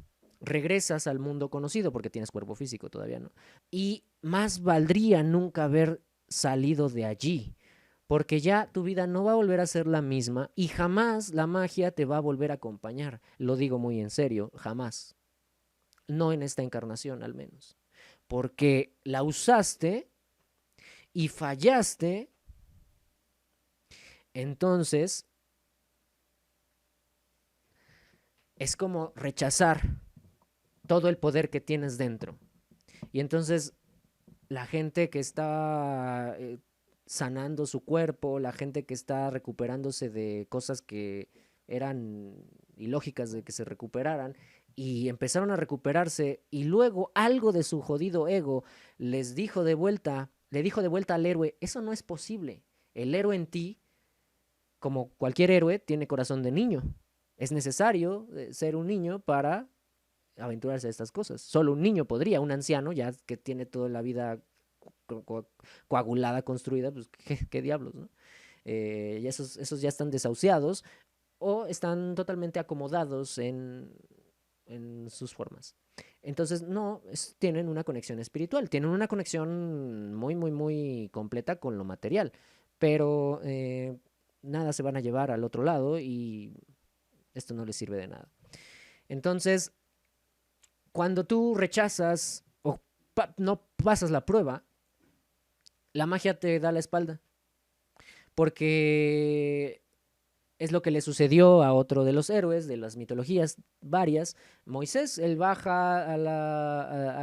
Regresas al mundo conocido porque tienes cuerpo físico todavía, ¿no? Y más valdría nunca haber salido de allí, porque ya tu vida no va a volver a ser la misma y jamás la magia te va a volver a acompañar. Lo digo muy en serio, jamás. No en esta encarnación al menos. Porque la usaste y fallaste, entonces es como rechazar todo el poder que tienes dentro. Y entonces la gente que está sanando su cuerpo, la gente que está recuperándose de cosas que eran ilógicas de que se recuperaran y empezaron a recuperarse y luego algo de su jodido ego les dijo de vuelta, le dijo de vuelta al héroe, eso no es posible. El héroe en ti, como cualquier héroe, tiene corazón de niño. Es necesario ser un niño para aventurarse a estas cosas. Solo un niño podría, un anciano ya que tiene toda la vida coagulada, construida, pues qué diablos, ¿no? Y esos ya están desahuciados o están totalmente acomodados en sus formas. Entonces, no, tienen una conexión espiritual, tienen una conexión muy, muy, muy completa con lo material, pero nada se van a llevar al otro lado y esto no les sirve de nada. Entonces, cuando tú rechazas o no pasas la prueba, la magia te da la espalda. Porque es lo que le sucedió a otro de los héroes de las mitologías varias. Moisés, él baja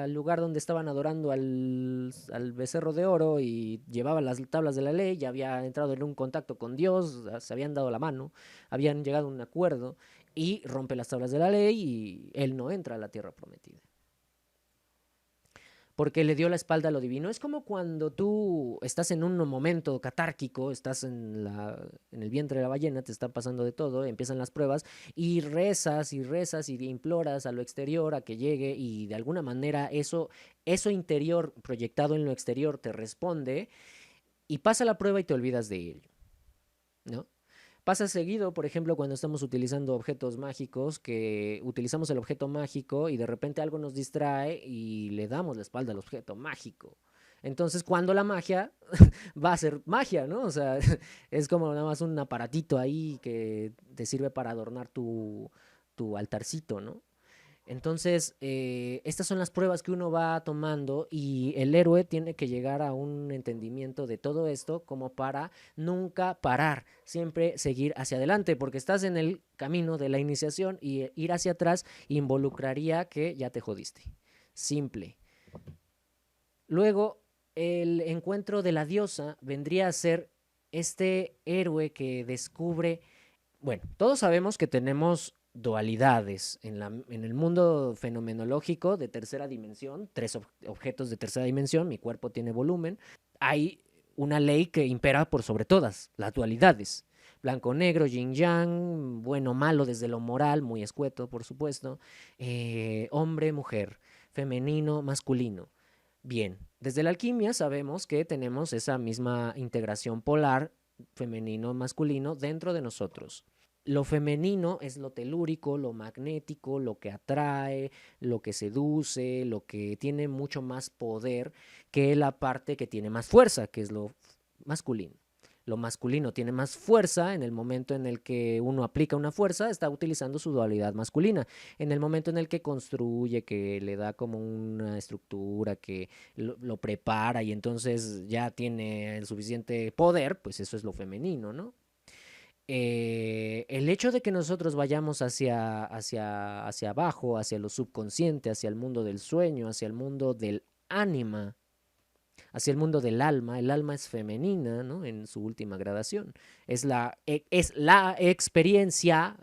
al lugar donde estaban adorando al becerro de oro y llevaba las tablas de la ley, ya había entrado en un contacto con Dios, se habían dado la mano, habían llegado a un acuerdo y rompe las tablas de la ley y él no entra a la tierra prometida porque le dio la espalda a lo divino. Es como cuando tú estás en un momento catárquico, estás en el vientre de la ballena, te está pasando de todo, empiezan las pruebas y rezas y imploras a lo exterior a que llegue y de alguna manera eso interior proyectado en lo exterior te responde y pasa la prueba y te olvidas de ello, ¿no? Pasa seguido, por ejemplo, cuando estamos utilizando objetos mágicos, que utilizamos el objeto mágico y de repente algo nos distrae y le damos la espalda al objeto mágico. Entonces, cuando la magia va a ser magia, ¿no? O sea, es como nada más un aparatito ahí que te sirve para adornar tu altarcito, ¿no? Entonces, estas son las pruebas que uno va tomando y el héroe tiene que llegar a un entendimiento de todo esto como para nunca parar, siempre seguir hacia adelante, porque estás en el camino de la iniciación y ir hacia atrás involucraría que ya te jodiste. Simple. Luego, el encuentro de la diosa vendría a ser este héroe que descubre, bueno, todos sabemos que tenemos dualidades en el mundo fenomenológico de tercera dimensión, tres objetos de tercera dimensión, mi cuerpo tiene volumen, hay una ley que impera por sobre todas, las dualidades. Blanco, negro, yin, yang, bueno, malo desde lo moral, muy escueto, por supuesto. Hombre, mujer, femenino, masculino. Bien, desde la alquimia sabemos que tenemos esa misma integración polar, femenino-masculino, dentro de nosotros. Lo femenino es lo telúrico, lo magnético, lo que atrae, lo que seduce, lo que tiene mucho más poder que la parte que tiene más fuerza, que es lo masculino. Lo masculino tiene más fuerza en el momento en el que uno aplica una fuerza, está utilizando su dualidad masculina. En el momento en el que construye, que le da como una estructura, que lo prepara y entonces ya tiene el suficiente poder, pues eso es lo femenino, ¿no? El hecho de que nosotros vayamos hacia abajo, hacia lo subconsciente, hacia el mundo del sueño, hacia el mundo del ánima, hacia el alma es femenina, ¿no? En su última gradación. Es la experiencia,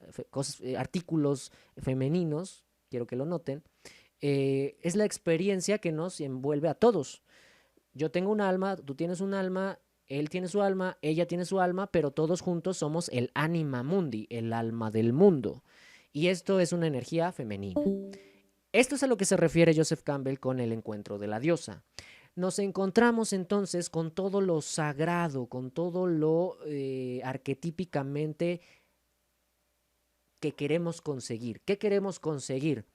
artículos femeninos, quiero que lo noten, es la experiencia que nos envuelve a todos. Yo tengo un alma, tú tienes un alma, él tiene su alma, ella tiene su alma, pero todos juntos somos el anima mundi, el alma del mundo. Y esto es una energía femenina. Esto es a lo que se refiere Joseph Campbell con el encuentro de la diosa. Nos encontramos entonces con todo lo sagrado, con todo lo arquetípicamente que queremos conseguir. ¿Qué queremos conseguir?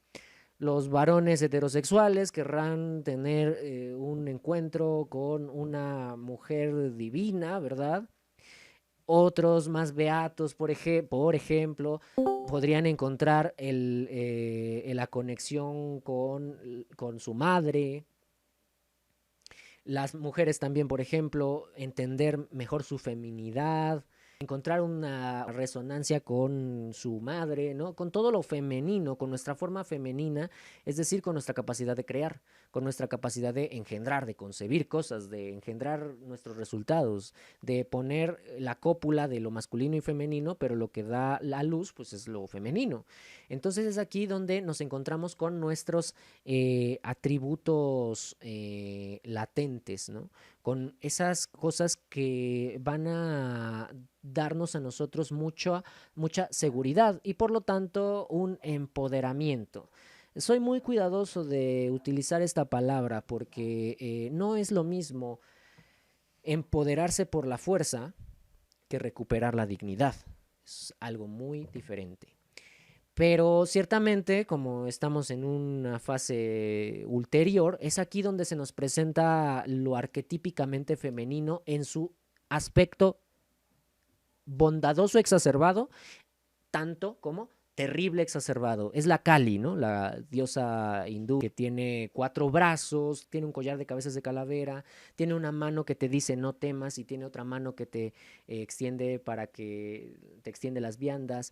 Los varones heterosexuales querrán tener un encuentro con una mujer divina, ¿verdad? Otros más beatos, por ejemplo, podrían encontrar la conexión con su madre. Las mujeres también, por ejemplo, entender mejor su feminidad, encontrar una resonancia con su madre, ¿no? Con todo lo femenino, con nuestra forma femenina, es decir, con nuestra capacidad de crear, con nuestra capacidad de engendrar, de concebir cosas, de engendrar nuestros resultados, de poner la cópula de lo masculino y femenino, pero lo que da la luz, pues es lo femenino. Entonces es aquí donde nos encontramos con nuestros atributos latentes, ¿no? Con esas cosas que van a darnos a nosotros mucha seguridad y por lo tanto un empoderamiento. Soy muy cuidadoso de utilizar esta palabra porque no es lo mismo empoderarse por la fuerza que recuperar la dignidad. Es algo muy diferente. Pero ciertamente, como estamos en una fase ulterior, es aquí donde se nos presenta lo arquetípicamente femenino en su aspecto bondadoso exacerbado, tanto como terrible exacerbado. Es la Kali, ¿no? La diosa hindú que tiene 4 brazos, tiene un collar de cabezas de calavera, tiene una mano que te dice no temas y tiene otra mano que te extiende para que te extiende las viandas,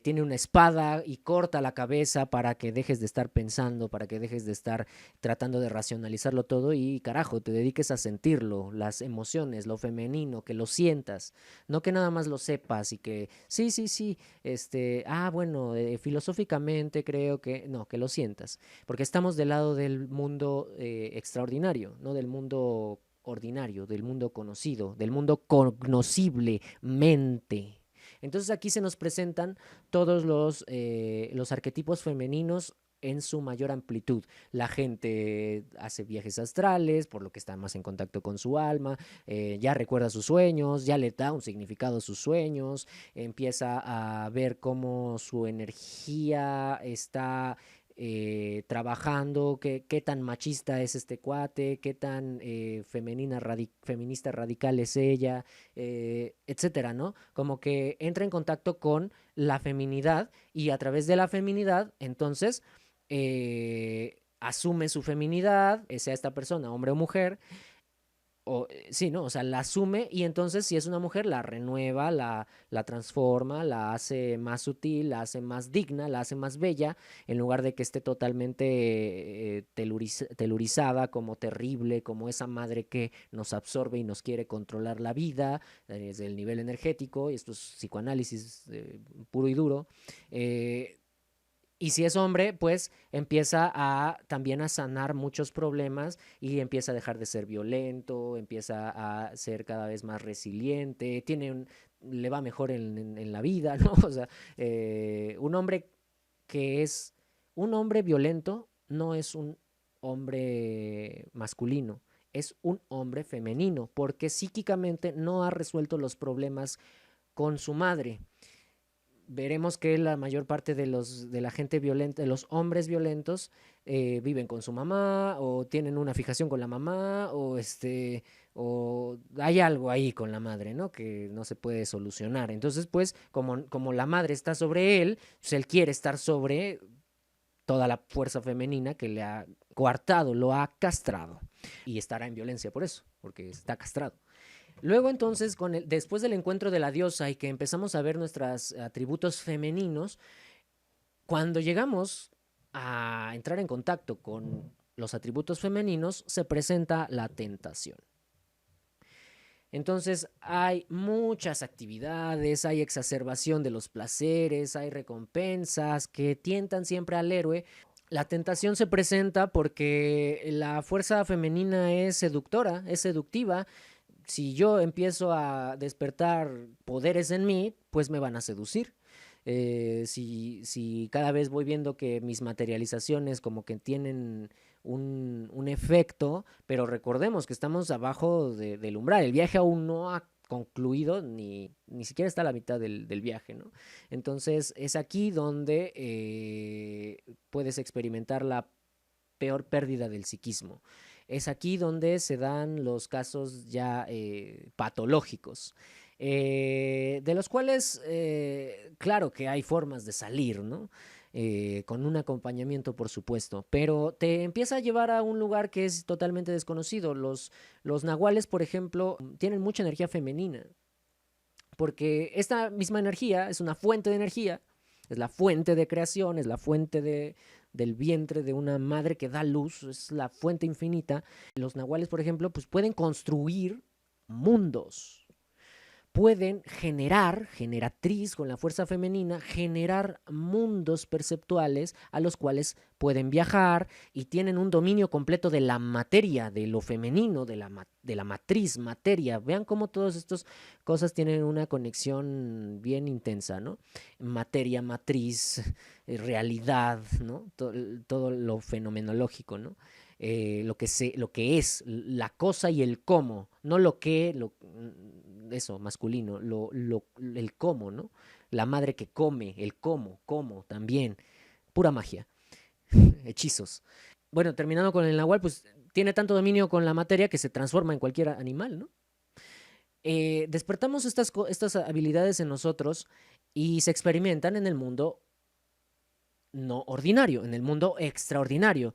tiene una espada y corta la cabeza para que dejes de estar pensando, para que dejes de estar tratando de racionalizarlo todo y carajo, te dediques a sentirlo, las emociones, lo femenino, que lo sientas, no que nada más lo sepas y que sí, bueno, filosóficamente creo que no, que lo sientas, porque estamos del lado del mundo extraordinario, no del mundo ordinario, del mundo conocido, del mundo cognoscible, mente. Entonces aquí se nos presentan todos los arquetipos femeninos en su mayor amplitud. La gente hace viajes astrales, por lo que está más en contacto con su alma, ya recuerda sus sueños, ya le da un significado a sus sueños, empieza a ver cómo su energía está trabajando, qué tan machista es este cuate, qué tan feminista radical es ella, etcétera, ¿no? Como que entra en contacto con la feminidad y a través de la feminidad, entonces, asume su feminidad, sea esta persona, hombre o mujer, sí, ¿no? O sea, la asume y entonces si es una mujer la renueva, la transforma, la hace más sutil, la hace más digna, la hace más bella, en lugar de que esté totalmente telurizada como terrible, como esa madre que nos absorbe y nos quiere controlar la vida desde el nivel energético, y esto es psicoanálisis puro y duro. Y si es hombre, pues empieza también a sanar muchos problemas y empieza a dejar de ser violento, empieza a ser cada vez más resiliente, le va mejor en la vida, ¿no? O sea, un hombre que es un hombre violento no es un hombre masculino, es un hombre femenino, porque psíquicamente no ha resuelto los problemas con su madre. Veremos que la mayor parte de la gente violenta, de los hombres violentos, viven con su mamá o tienen una fijación con la mamá o hay algo ahí con la madre, ¿no? Que no se puede solucionar. Entonces, pues, como la madre está sobre él, pues él quiere estar sobre toda la fuerza femenina que le ha coartado, lo ha castrado. Y estará en violencia por eso, porque está castrado. Luego entonces, después del encuentro de la diosa y que empezamos a ver nuestros atributos femeninos, cuando llegamos a entrar en contacto con los atributos femeninos, se presenta la tentación. Entonces hay muchas actividades, hay exacerbación de los placeres, hay recompensas que tientan siempre al héroe. La tentación se presenta porque la fuerza femenina es seductora, es seductiva. Si yo empiezo a despertar poderes en mí, pues me van a seducir. Si cada vez voy viendo que mis materializaciones como que tienen un efecto, pero recordemos que estamos abajo del umbral, el viaje aún no ha concluido, ni siquiera está a la mitad del viaje, ¿no? Entonces es aquí donde puedes experimentar la peor pérdida del psiquismo. Es aquí donde se dan los casos ya patológicos, de los cuales, claro que hay formas de salir, ¿no? Con un acompañamiento, por supuesto, pero te empieza a llevar a un lugar que es totalmente desconocido. Los nahuales, por ejemplo, tienen mucha energía femenina, porque esta misma energía es una fuente de energía, es la fuente de creación, es la fuente del vientre de una madre que da luz, es la fuente infinita. Los nahuales, por ejemplo, pues pueden construir mundos, pueden generatriz con la fuerza femenina, generar mundos perceptuales a los cuales pueden viajar y tienen un dominio completo de la materia, de lo femenino, de la matriz, materia. Vean cómo todas estas cosas tienen una conexión bien intensa, ¿no? Materia, matriz, realidad, ¿no? Todo lo fenomenológico, ¿no? Lo que es, la cosa y el cómo, no eso, masculino, el cómo, ¿no? La madre que come, el cómo también, pura magia, hechizos. Bueno, terminando con el nahual, pues tiene tanto dominio con la materia que se transforma en cualquier animal, ¿no? Despertamos estas habilidades en nosotros y se experimentan en el mundo no ordinario, en el mundo extraordinario.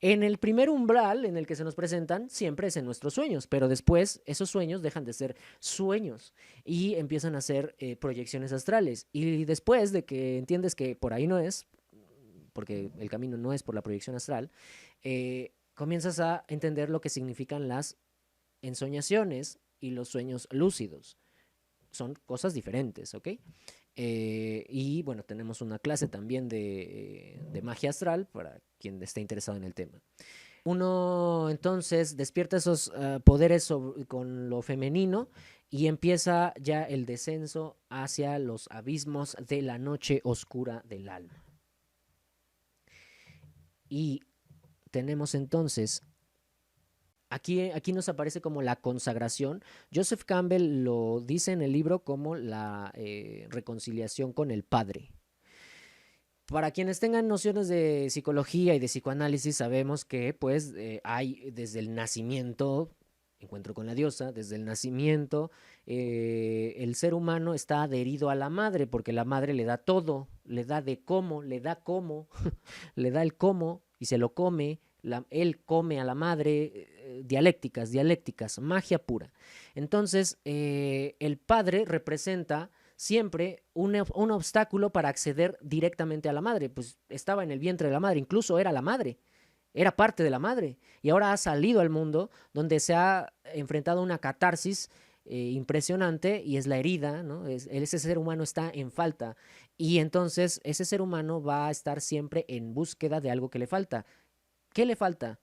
En el primer umbral en el que se nos presentan siempre es en nuestros sueños, pero después esos sueños dejan de ser sueños y empiezan a ser proyecciones astrales. Y después de que entiendes que por ahí no es, porque el camino no es por la proyección astral, comienzas a entender lo que significan las ensoñaciones y los sueños lúcidos. Son cosas diferentes, ¿ok? Y bueno, tenemos una clase también de magia astral para quien esté interesado en el tema. Uno entonces despierta esos poderes con lo femenino y empieza ya el descenso hacia los abismos de la noche oscura del alma. Y tenemos entonces, aquí nos aparece como la consagración. Joseph Campbell lo dice en el libro como la reconciliación con el Padre. Para quienes tengan nociones de psicología y de psicoanálisis, sabemos que pues hay desde el nacimiento, encuentro con la diosa, desde el nacimiento, el ser humano está adherido a la madre, porque la madre le da todo, le da de cómo, le da cómo, le da el cómo y se lo come, él come a la madre, dialécticas, magia pura. Entonces, el padre representa siempre un obstáculo para acceder directamente a la madre, pues estaba en el vientre de la madre, incluso era la madre, era parte de la madre, y ahora ha salido al mundo donde se ha enfrentado a una catarsis impresionante y es la herida, ¿no? Ese ser humano está en falta y entonces ese ser humano va a estar siempre en búsqueda de algo que le falta. ¿Qué le falta?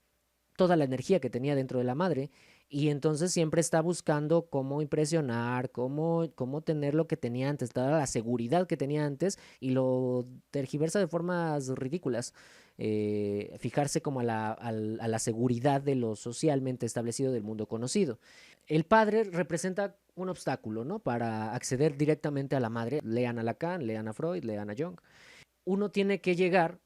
Toda la energía que tenía dentro de la madre y entonces siempre está buscando cómo impresionar, cómo tener lo que tenía antes, toda la seguridad que tenía antes y lo tergiversa de formas ridículas. Fijarse como a la seguridad de lo socialmente establecido del mundo conocido. El padre representa un obstáculo, ¿no? Para acceder directamente a la madre. Lean a Lacan, lean a Freud, lean a Jung. Uno tiene que llegar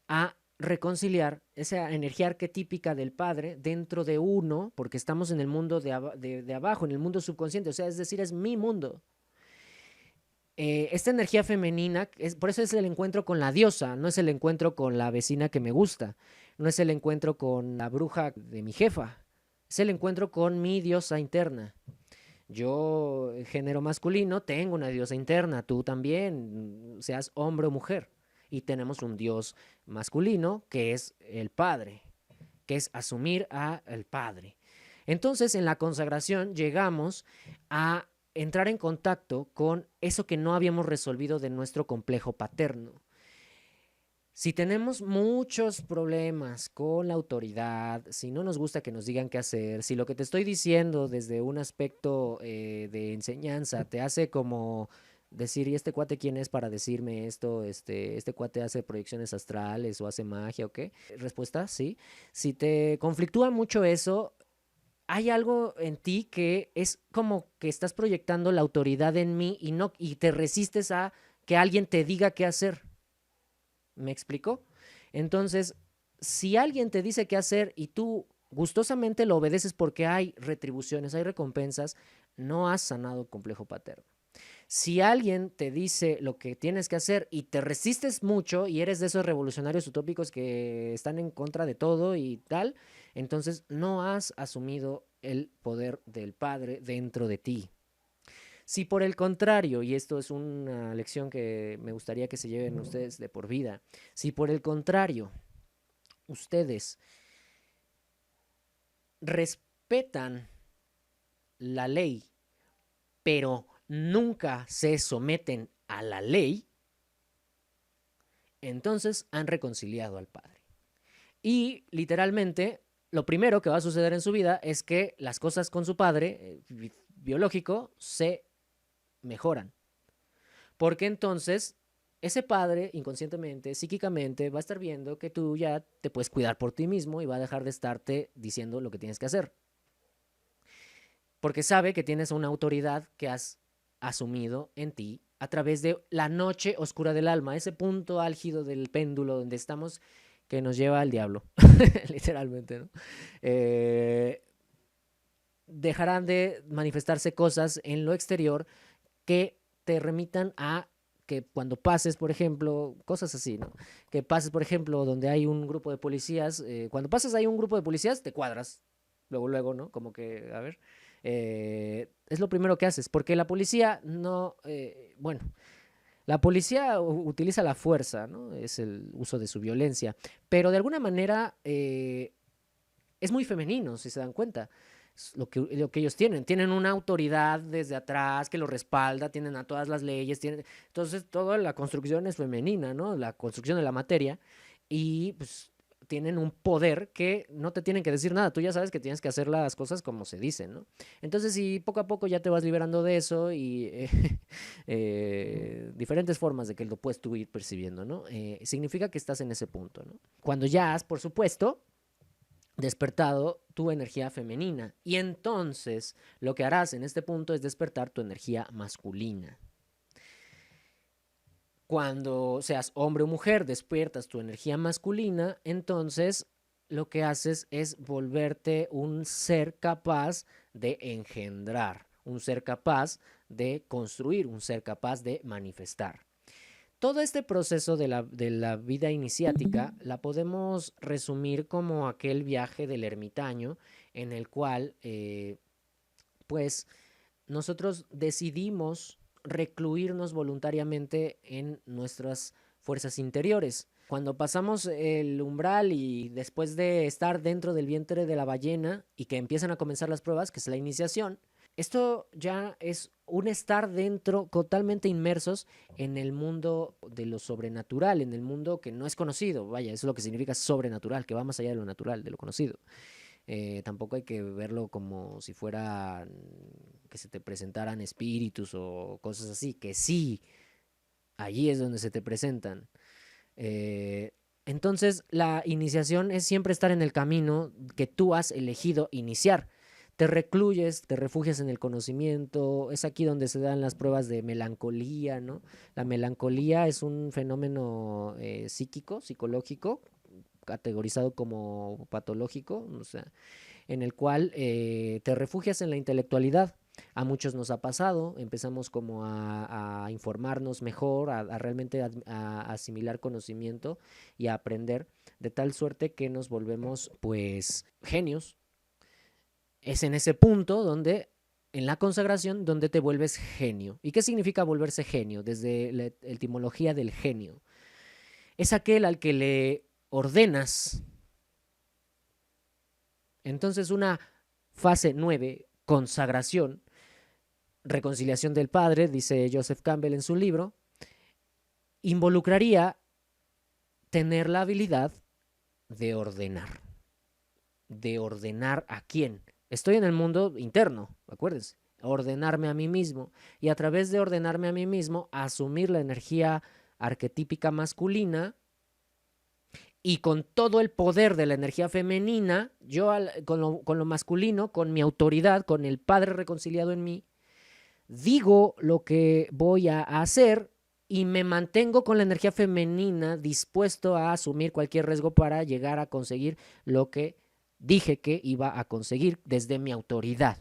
a reconciliar esa energía arquetípica del padre dentro de uno, porque estamos en el mundo de abajo, en el mundo subconsciente, o sea, es decir, es mi mundo. Esta energía femenina, por eso es el encuentro con la diosa, no es el encuentro con la vecina que me gusta, no es el encuentro con la bruja de mi jefa, es el encuentro con mi diosa interna. Yo, género masculino, tengo una diosa interna, tú también, seas hombre o mujer. Y tenemos un dios masculino que es el Padre, que es asumir al Padre. Entonces, en la consagración llegamos a entrar en contacto con eso que no habíamos resolvido de nuestro complejo paterno. Si tenemos muchos problemas con la autoridad, si no nos gusta que nos digan qué hacer, si lo que te estoy diciendo desde un aspecto de enseñanza te hace como decir, ¿y este cuate quién es para decirme esto? Este cuate hace proyecciones astrales o hace magia o qué. Respuesta, sí. Si te conflictúa mucho eso, hay algo en ti que es como que estás proyectando la autoridad en mí y te resistes a que alguien te diga qué hacer. ¿Me explico? Entonces, si alguien te dice qué hacer y tú gustosamente lo obedeces porque hay retribuciones, hay recompensas, no has sanado el complejo paterno. Si alguien te dice lo que tienes que hacer y te resistes mucho y eres de esos revolucionarios utópicos que están en contra de todo y tal, entonces no has asumido el poder del Padre dentro de ti. Si por el contrario, y esto es una lección que me gustaría que se lleven ustedes de por vida, si por el contrario ustedes respetan la ley, pero nunca se someten a la ley, entonces han reconciliado al Padre. Y literalmente, lo primero que va a suceder en su vida es que las cosas con su padre biológico se mejoran. Porque entonces ese padre inconscientemente, psíquicamente, va a estar viendo que tú ya te puedes cuidar por ti mismo y va a dejar de estarte diciendo lo que tienes que hacer. Porque sabe que tienes una autoridad que has asumido en ti a través de la noche oscura del alma, ese punto álgido del péndulo donde estamos que nos lleva al diablo, literalmente, ¿no? Dejarán de manifestarse cosas en lo exterior que te remitan a que cuando pases, por ejemplo, cosas así, ¿no? Que pases, por ejemplo, donde hay un grupo de policías, cuando pasas ahí un grupo de policías, te cuadras, luego, ¿no? Como que, a ver, es lo primero que haces, porque la policía no, bueno, la policía utiliza la fuerza, ¿no? Es el uso de su violencia, pero de alguna manera es muy femenino, si se dan cuenta. Lo que ellos tienen. Tienen una autoridad desde atrás que los respalda, tienen a todas las leyes, entonces toda la construcción es femenina, ¿no? La construcción de la materia y pues tienen un poder que no te tienen que decir nada, tú ya sabes que tienes que hacer las cosas como se dicen, ¿no? Entonces, si poco a poco ya te vas liberando de eso y diferentes formas de que lo puedes tú ir percibiendo, ¿no? Significa que estás en ese punto, ¿no? Cuando ya has, por supuesto, despertado tu energía femenina. Y entonces lo que harás en este punto es despertar tu energía masculina. Cuando seas hombre o mujer, despiertas tu energía masculina, entonces lo que haces es volverte un ser capaz de engendrar, un ser capaz de construir, un ser capaz de manifestar. Todo este proceso de la vida iniciática la podemos resumir como aquel viaje del ermitaño en el cual pues nosotros decidimos recluirnos voluntariamente en nuestras fuerzas interiores. Cuando pasamos el umbral y después de estar dentro del vientre de la ballena y que empiezan a comenzar las pruebas, que es la iniciación, Esto ya es un estar dentro, totalmente inmersos en el mundo de lo sobrenatural, en el mundo que no es conocido. Vaya, eso es lo que significa sobrenatural, que va más allá de lo natural, de lo conocido. Tampoco hay que verlo como si fuera que se te presentaran espíritus o cosas así, que sí, allí es donde se te presentan. Eh, entonces, la iniciación es siempre estar en el camino que tú has elegido iniciar. Te recluyes, te refugias en el conocimiento, es aquí donde se dan las pruebas de melancolía, ¿no? La melancolía es un fenómeno psíquico, psicológico, categorizado como patológico, o sea, en el cual te refugias en la intelectualidad. A muchos nos ha pasado, empezamos como a informarnos mejor, a realmente a asimilar conocimiento y a aprender, de tal suerte que nos volvemos pues genios. Es en ese punto donde, en la consagración, donde te vuelves genio. ¿Y qué significa volverse genio? Desde la etimología del genio. Es aquel al que le ordenas. Entonces una fase 9, consagración, reconciliación del Padre, dice Joseph Campbell en su libro, involucraría tener la habilidad de ordenar. ¿De ordenar a quién? Estoy en el mundo interno, acuérdense. Ordenarme a mí mismo. Y a través de ordenarme a mí mismo, asumir la energía arquetípica masculina y con todo el poder de la energía femenina, yo con lo masculino, con mi autoridad, con el Padre reconciliado en mí, digo lo que voy a hacer y me mantengo con la energía femenina dispuesto a asumir cualquier riesgo para llegar a conseguir lo que dije que iba a conseguir desde mi autoridad.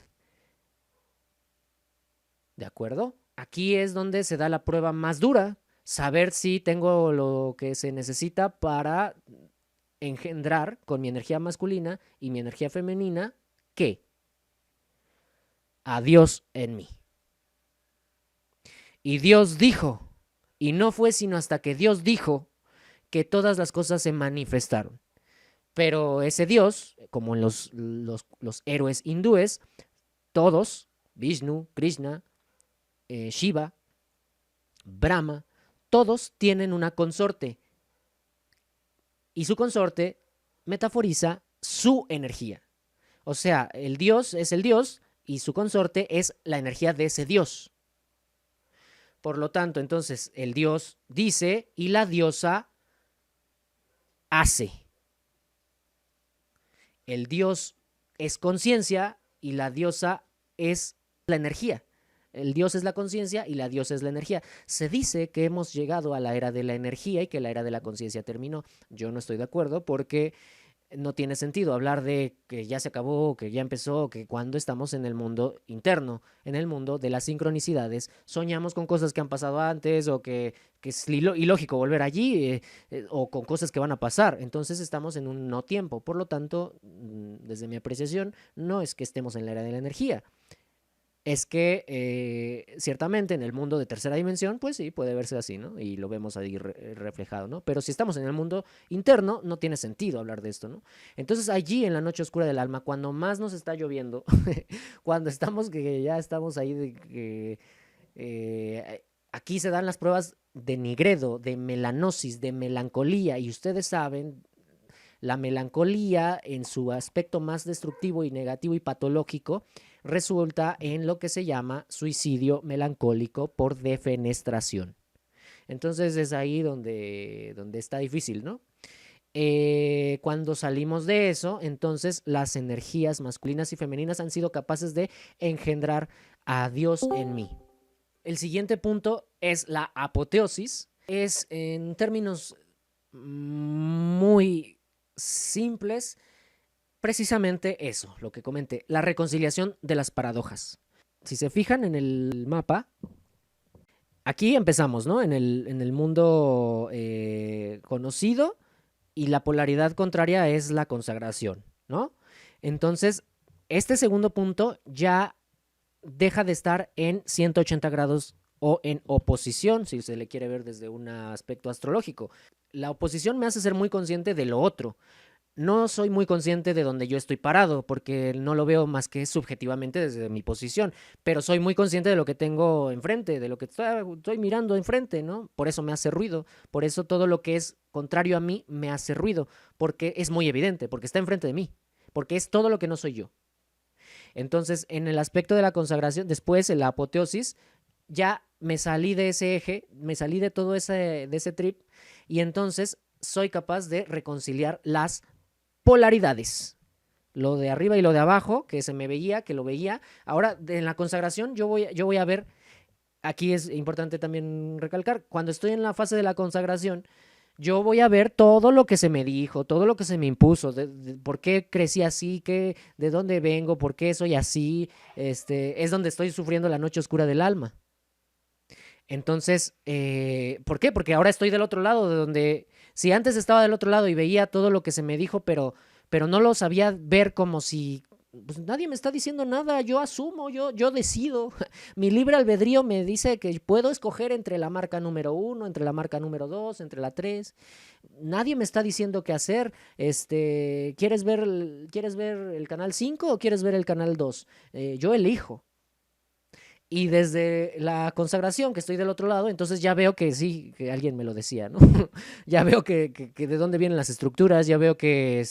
¿De acuerdo? Aquí es donde se da la prueba más dura, saber si tengo lo que se necesita para engendrar con mi energía masculina y mi energía femenina, ¿qué? A Dios en mí. Y Dios dijo, y no fue sino hasta que Dios dijo que todas las cosas se manifestaron. Pero ese Dios, como en los héroes hindúes, todos, Vishnu, Krishna, Shiva, Brahma, todos tienen una consorte. Y su consorte metaforiza su energía. O sea, el Dios es el Dios y su consorte es la energía de ese Dios. Por lo tanto, entonces, el Dios dice y la diosa hace. El Dios es conciencia y la diosa es la energía. El Dios es la conciencia y la diosa es la energía. Se dice que hemos llegado a la era de la energía y que la era de la conciencia terminó. Yo no estoy de acuerdo porque no tiene sentido hablar de que ya se acabó, que ya empezó, que cuando estamos en el mundo interno, en el mundo de las sincronicidades, soñamos con cosas que han pasado antes o que es ilógico volver allí o con cosas que van a pasar. Entonces estamos en un no tiempo. Por lo tanto, desde mi apreciación, no es que estemos en la era de la energía. Es que ciertamente en el mundo de tercera dimensión, pues sí, puede verse así, ¿no? Y lo vemos ahí reflejado, ¿no? Pero si estamos en el mundo interno, no tiene sentido hablar de esto, ¿no? Entonces allí en la noche oscura del alma, cuando más nos está lloviendo, cuando estamos que ya estamos ahí de que aquí se dan las pruebas de nigredo, de melanosis, de melancolía, y ustedes saben, la melancolía en su aspecto más destructivo y negativo y patológico resulta en lo que se llama suicidio melancólico por defenestración. Entonces es ahí donde está difícil, ¿no? Cuando salimos de eso, entonces las energías masculinas y femeninas han sido capaces de engendrar a Dios en mí. El siguiente punto es la apoteosis. Es en términos muy simples, precisamente eso, lo que comenté, la reconciliación de las paradojas. Si se fijan en el mapa, aquí empezamos, ¿no? En el mundo conocido y la polaridad contraria es la consagración, ¿no? Entonces, este segundo punto ya deja de estar en 180 grados o en oposición, si se le quiere ver desde un aspecto astrológico. La oposición me hace ser muy consciente de lo otro. no soy muy consciente de donde yo estoy parado, porque no lo veo más que subjetivamente desde mi posición, pero soy muy consciente de lo que tengo enfrente, de lo que estoy mirando enfrente, ¿no? Por eso me hace ruido, por eso todo lo que es contrario a mí me hace ruido, porque es muy evidente, porque está enfrente de mí, porque es todo lo que no soy yo. Entonces, en el aspecto de la consagración, después en la apoteosis, ya me salí de ese eje, me salí de todo de ese trip, y entonces soy capaz de reconciliar las polaridades. Lo de arriba y lo de abajo, que se me veía, que lo veía. Ahora, en la consagración, yo voy a ver, aquí es importante también recalcar, cuando estoy en la fase de la consagración, yo voy a ver todo lo que se me dijo, todo lo que se me impuso, por qué crecí así, de dónde vengo, por qué soy así, es donde estoy sufriendo la noche oscura del alma. Entonces, ¿por qué? Porque ahora estoy del otro lado, de donde, si antes estaba del otro lado y veía todo lo que se me dijo, pero no lo sabía ver como si, pues nadie me está diciendo nada, yo asumo, yo decido. Mi libre albedrío me dice que puedo escoger entre la marca número 1, entre la marca número 2, entre la 3. Nadie me está diciendo qué hacer. ¿Quieres ver el canal 5 o quieres ver el canal 2? Yo elijo. Y desde la consagración, que estoy del otro lado, entonces ya veo que sí, que alguien me lo decía, ¿no? Ya veo que de dónde vienen las estructuras, ya veo que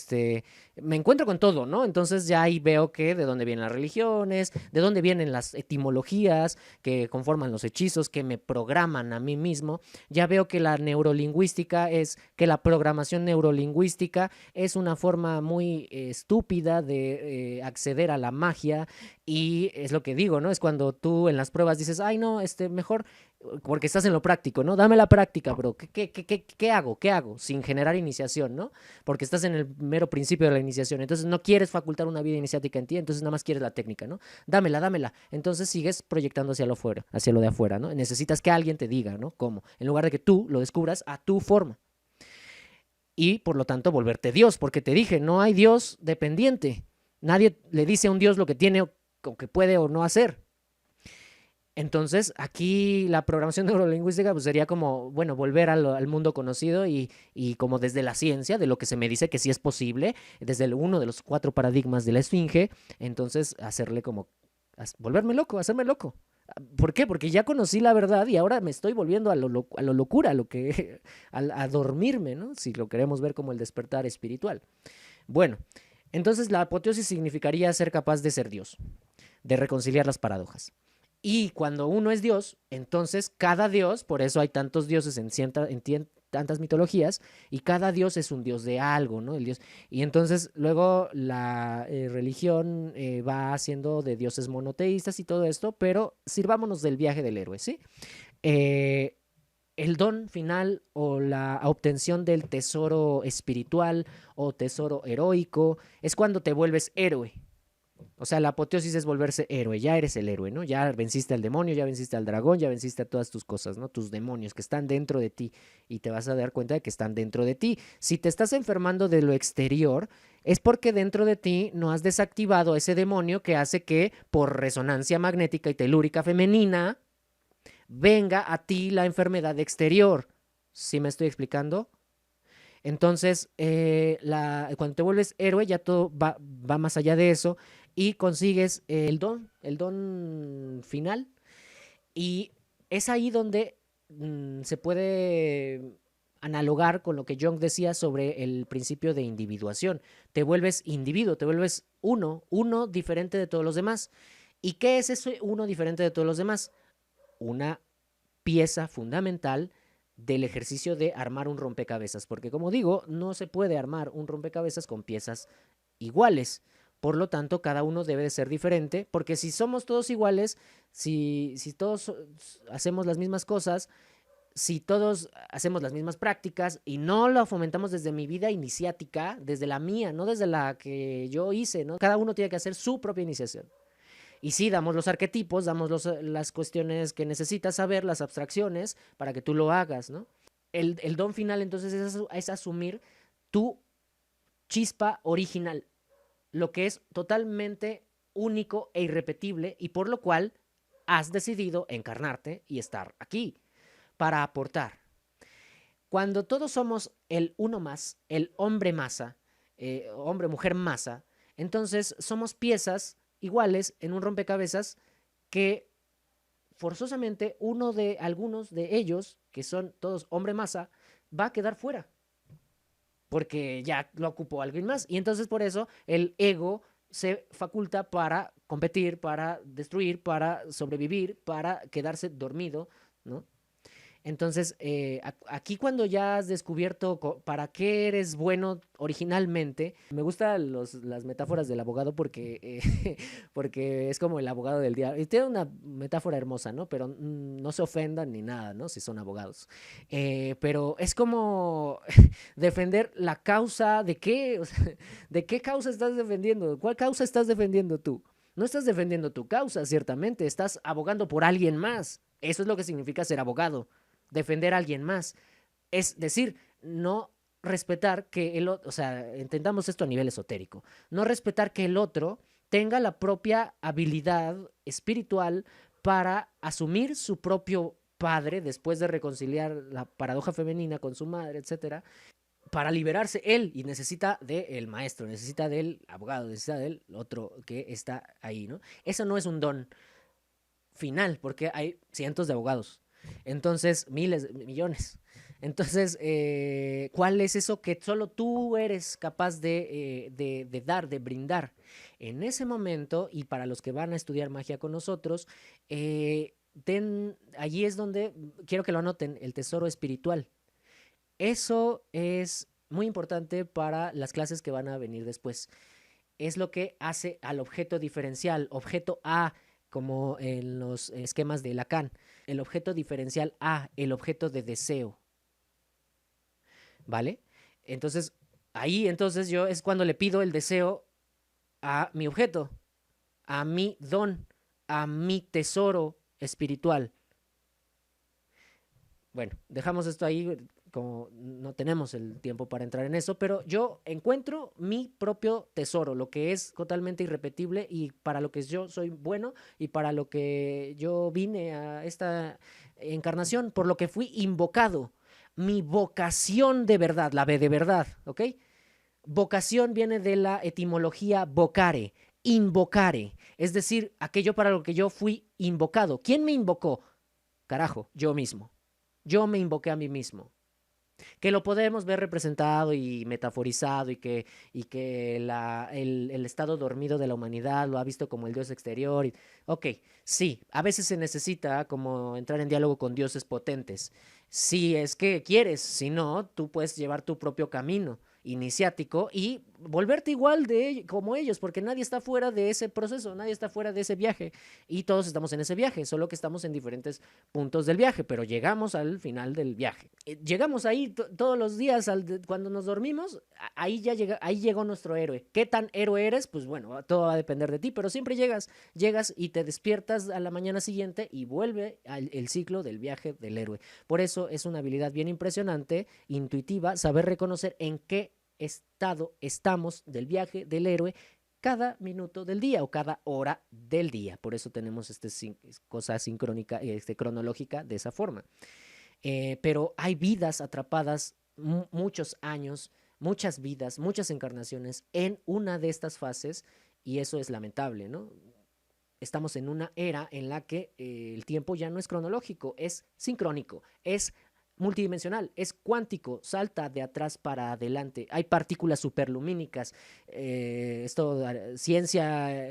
me encuentro con todo, ¿no? Entonces ya ahí veo que de dónde vienen las religiones, de dónde vienen las etimologías que conforman los hechizos, que me programan a mí mismo. Ya veo que la neurolingüística que la programación neurolingüística es una forma muy estúpida de acceder a la magia, y es lo que digo, ¿no? Es cuando tú en las pruebas dices, ay, no, mejor, porque estás en lo práctico, ¿no? Dame la práctica, bro. ¿Qué hago? ¿Qué hago? Sin generar iniciación, ¿no? Porque estás en el mero principio de la iniciación. Entonces no quieres facultar una vida iniciática en ti, entonces nada más quieres la técnica, ¿no? Dámela, dámela. Entonces sigues proyectando hacia lo de afuera, ¿no? Necesitas que alguien te diga, ¿no? ¿Cómo? En lugar de que tú lo descubras a tu forma. Y por lo tanto volverte Dios, porque te dije, no hay Dios dependiente. Nadie le dice a un Dios lo que tiene o que puede o no hacer. Entonces, aquí la programación neurolingüística pues, sería como, bueno, volver al mundo conocido y como desde la ciencia, de lo que se me dice que sí es posible, desde uno de los 4 paradigmas de la esfinge, entonces hacerle como, volverme loco, hacerme loco. ¿Por qué? Porque ya conocí la verdad y ahora me estoy volviendo a lo locura, a dormirme, ¿no? Si lo queremos ver como el despertar espiritual. Bueno, entonces la apoteosis significaría ser capaz de ser Dios, de reconciliar las paradojas. Y cuando uno es Dios, entonces cada Dios, por eso hay tantos dioses en tantas mitologías, y cada Dios es un Dios de algo, ¿no? El Dios. Y entonces luego la religión va haciendo de dioses monoteístas y todo esto, pero sirvámonos del viaje del héroe, ¿sí? Eh, el don final o la obtención del tesoro espiritual o tesoro heroico es cuando te vuelves héroe. O sea, la apoteosis es volverse héroe, ya eres el héroe, ¿no? Ya venciste al demonio, ya venciste al dragón, ya venciste a todas tus cosas, ¿no? Tus demonios que están dentro de ti y te vas a dar cuenta de que están dentro de ti. Si te estás enfermando de lo exterior, es porque dentro de ti no has desactivado ese demonio que hace que por resonancia magnética y telúrica femenina venga a ti la enfermedad exterior. ¿Sí me estoy explicando? Entonces, cuando te vuelves héroe, ya todo va más allá de eso y consigues el don final. Y es ahí donde se puede analogar con lo que Jung decía sobre el principio de individuación. Te vuelves individuo, te vuelves uno diferente de todos los demás. ¿Y qué es eso uno diferente de todos los demás? Una pieza fundamental del ejercicio de armar un rompecabezas, porque como digo, no se puede armar un rompecabezas con piezas iguales. Por lo tanto, cada uno debe de ser diferente, porque si somos todos iguales, si todos hacemos las mismas cosas, si todos hacemos las mismas prácticas y no lo fomentamos desde mi vida iniciática, desde la mía, no desde la que yo hice, ¿no? Cada uno tiene que hacer su propia iniciación. Y sí, damos los arquetipos, damos las cuestiones que necesitas saber, las abstracciones, para que tú lo hagas, ¿no? El don final entonces es asumir tu chispa original, lo que es totalmente único e irrepetible y por lo cual has decidido encarnarte y estar aquí para aportar. Cuando todos somos el uno más, el hombre masa, hombre, mujer, masa. Entonces somos piezas iguales en un rompecabezas que forzosamente algunos de ellos, que son todos hombre masa, va a quedar fuera, porque ya lo ocupó alguien más. Y entonces por eso el ego se faculta para competir, para destruir, para sobrevivir, para quedarse dormido, ¿no? Entonces, aquí cuando ya has descubierto para qué eres bueno originalmente, me gustan las metáforas del abogado porque es como el abogado del diablo. Y tiene una metáfora hermosa, ¿no? Pero no se ofendan ni nada, ¿no? Si son abogados. Pero es como defender la causa de qué, o sea, ¿de qué causa estás defendiendo? ¿Cuál causa estás defendiendo tú? No estás defendiendo tu causa, ciertamente, estás abogando por alguien más. Eso es lo que significa ser abogado, defender a alguien más. Es decir, no respetar que el otro, o sea, entendamos esto a nivel esotérico, no respetar que el otro tenga la propia habilidad espiritual para asumir su propio padre después de reconciliar la paradoja femenina con su madre, etcétera, para liberarse él y necesita del maestro, necesita del abogado, necesita del otro que está ahí, ¿no? Eso no es un don final porque hay cientos de abogados, entonces miles, millones. Entonces, ¿cuál es eso que solo tú eres capaz de dar, de brindar? En ese momento, y para los que van a estudiar magia con nosotros, allí es donde quiero que lo anoten, el tesoro espiritual. Eso es muy importante para las clases que van a venir después. Es lo que hace al objeto diferencial, objeto A, como en los esquemas de Lacan. El objeto diferencial A, el objeto de deseo. ¿Vale? Entonces, ahí entonces yo es cuando le pido el deseo a mi objeto, a mi don, a mi tesoro espiritual. Bueno, dejamos esto ahí, como no tenemos el tiempo para entrar en eso, pero yo encuentro mi propio tesoro, lo que es totalmente irrepetible y para lo que yo soy bueno y para lo que yo vine a esta encarnación, por lo que fui invocado. Mi vocación de verdad, la B de verdad, ¿ok? Vocación viene de la etimología vocare, invocare, es decir, aquello para lo que yo fui invocado. ¿Quién me invocó? Carajo, yo mismo. Yo me invoqué a mí mismo. Que lo podemos ver representado y metaforizado y que el estado dormido de la humanidad lo ha visto como el dios exterior. Ok, sí, a veces se necesita como entrar en diálogo con dioses potentes. Si es que quieres, si no, tú puedes llevar tu propio camino iniciático y volverte igual como ellos, porque nadie está fuera de ese proceso, nadie está fuera de ese viaje y todos estamos en ese viaje, solo que estamos en diferentes puntos del viaje, pero llegamos al final del viaje. Llegamos ahí todos los días cuando nos dormimos, ahí ya ahí llegó nuestro héroe. ¿Qué tan héroe eres? Pues bueno, todo va a depender de ti, pero siempre llegas y te despiertas a la mañana siguiente y vuelve el ciclo del viaje del héroe. Por eso es una habilidad bien impresionante, intuitiva, saber reconocer en qué estado estamos del viaje del héroe cada minuto del día o cada hora del día. Por eso tenemos cosa sincrónica, cronológica de esa forma. Pero hay vidas atrapadas, muchos años, muchas vidas, muchas encarnaciones en una de estas fases y eso es lamentable, ¿no? Estamos en una era en la que el tiempo ya no es cronológico, es sincrónico, es multidimensional, es cuántico, salta de atrás para adelante. Hay partículas superlumínicas, ciencia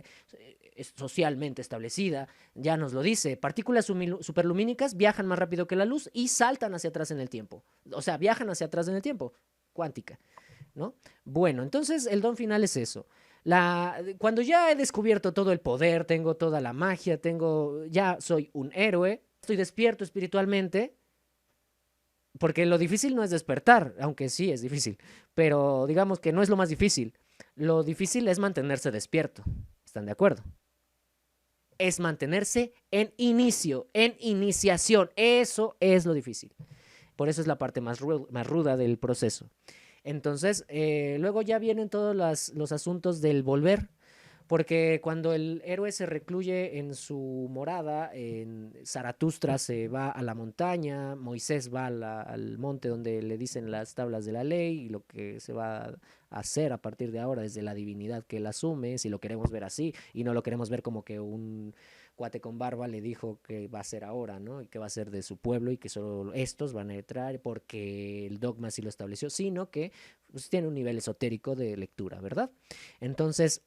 es socialmente establecida, ya nos lo dice. Partículas superlumínicas viajan más rápido que la luz y saltan hacia atrás en el tiempo. O sea, viajan hacia atrás en el tiempo, cuántica, ¿no? Bueno, entonces el don final es eso. Cuando ya he descubierto todo el poder, tengo toda la magia, ya soy un héroe, estoy despierto espiritualmente, porque lo difícil no es despertar, aunque sí es difícil, pero digamos que no es lo más difícil. Lo difícil es mantenerse despierto. ¿Están de acuerdo? Es mantenerse en inicio, en iniciación. Eso es lo difícil. Por eso es la parte más ruda del proceso. Entonces, luego ya vienen todos los asuntos del volver, Porque cuando el héroe se recluye en su morada, en Zaratustra se va a la montaña, Moisés va al monte donde le dicen las tablas de la ley y lo que se va a hacer a partir de ahora desde la divinidad que él asume, si lo queremos ver así, y no lo queremos ver como que un cuate con barba le dijo que va a ser ahora, ¿no? Y que va a ser de su pueblo y que solo estos van a entrar porque el dogma sí lo estableció, sino que pues, tiene un nivel esotérico de lectura, ¿verdad? Entonces,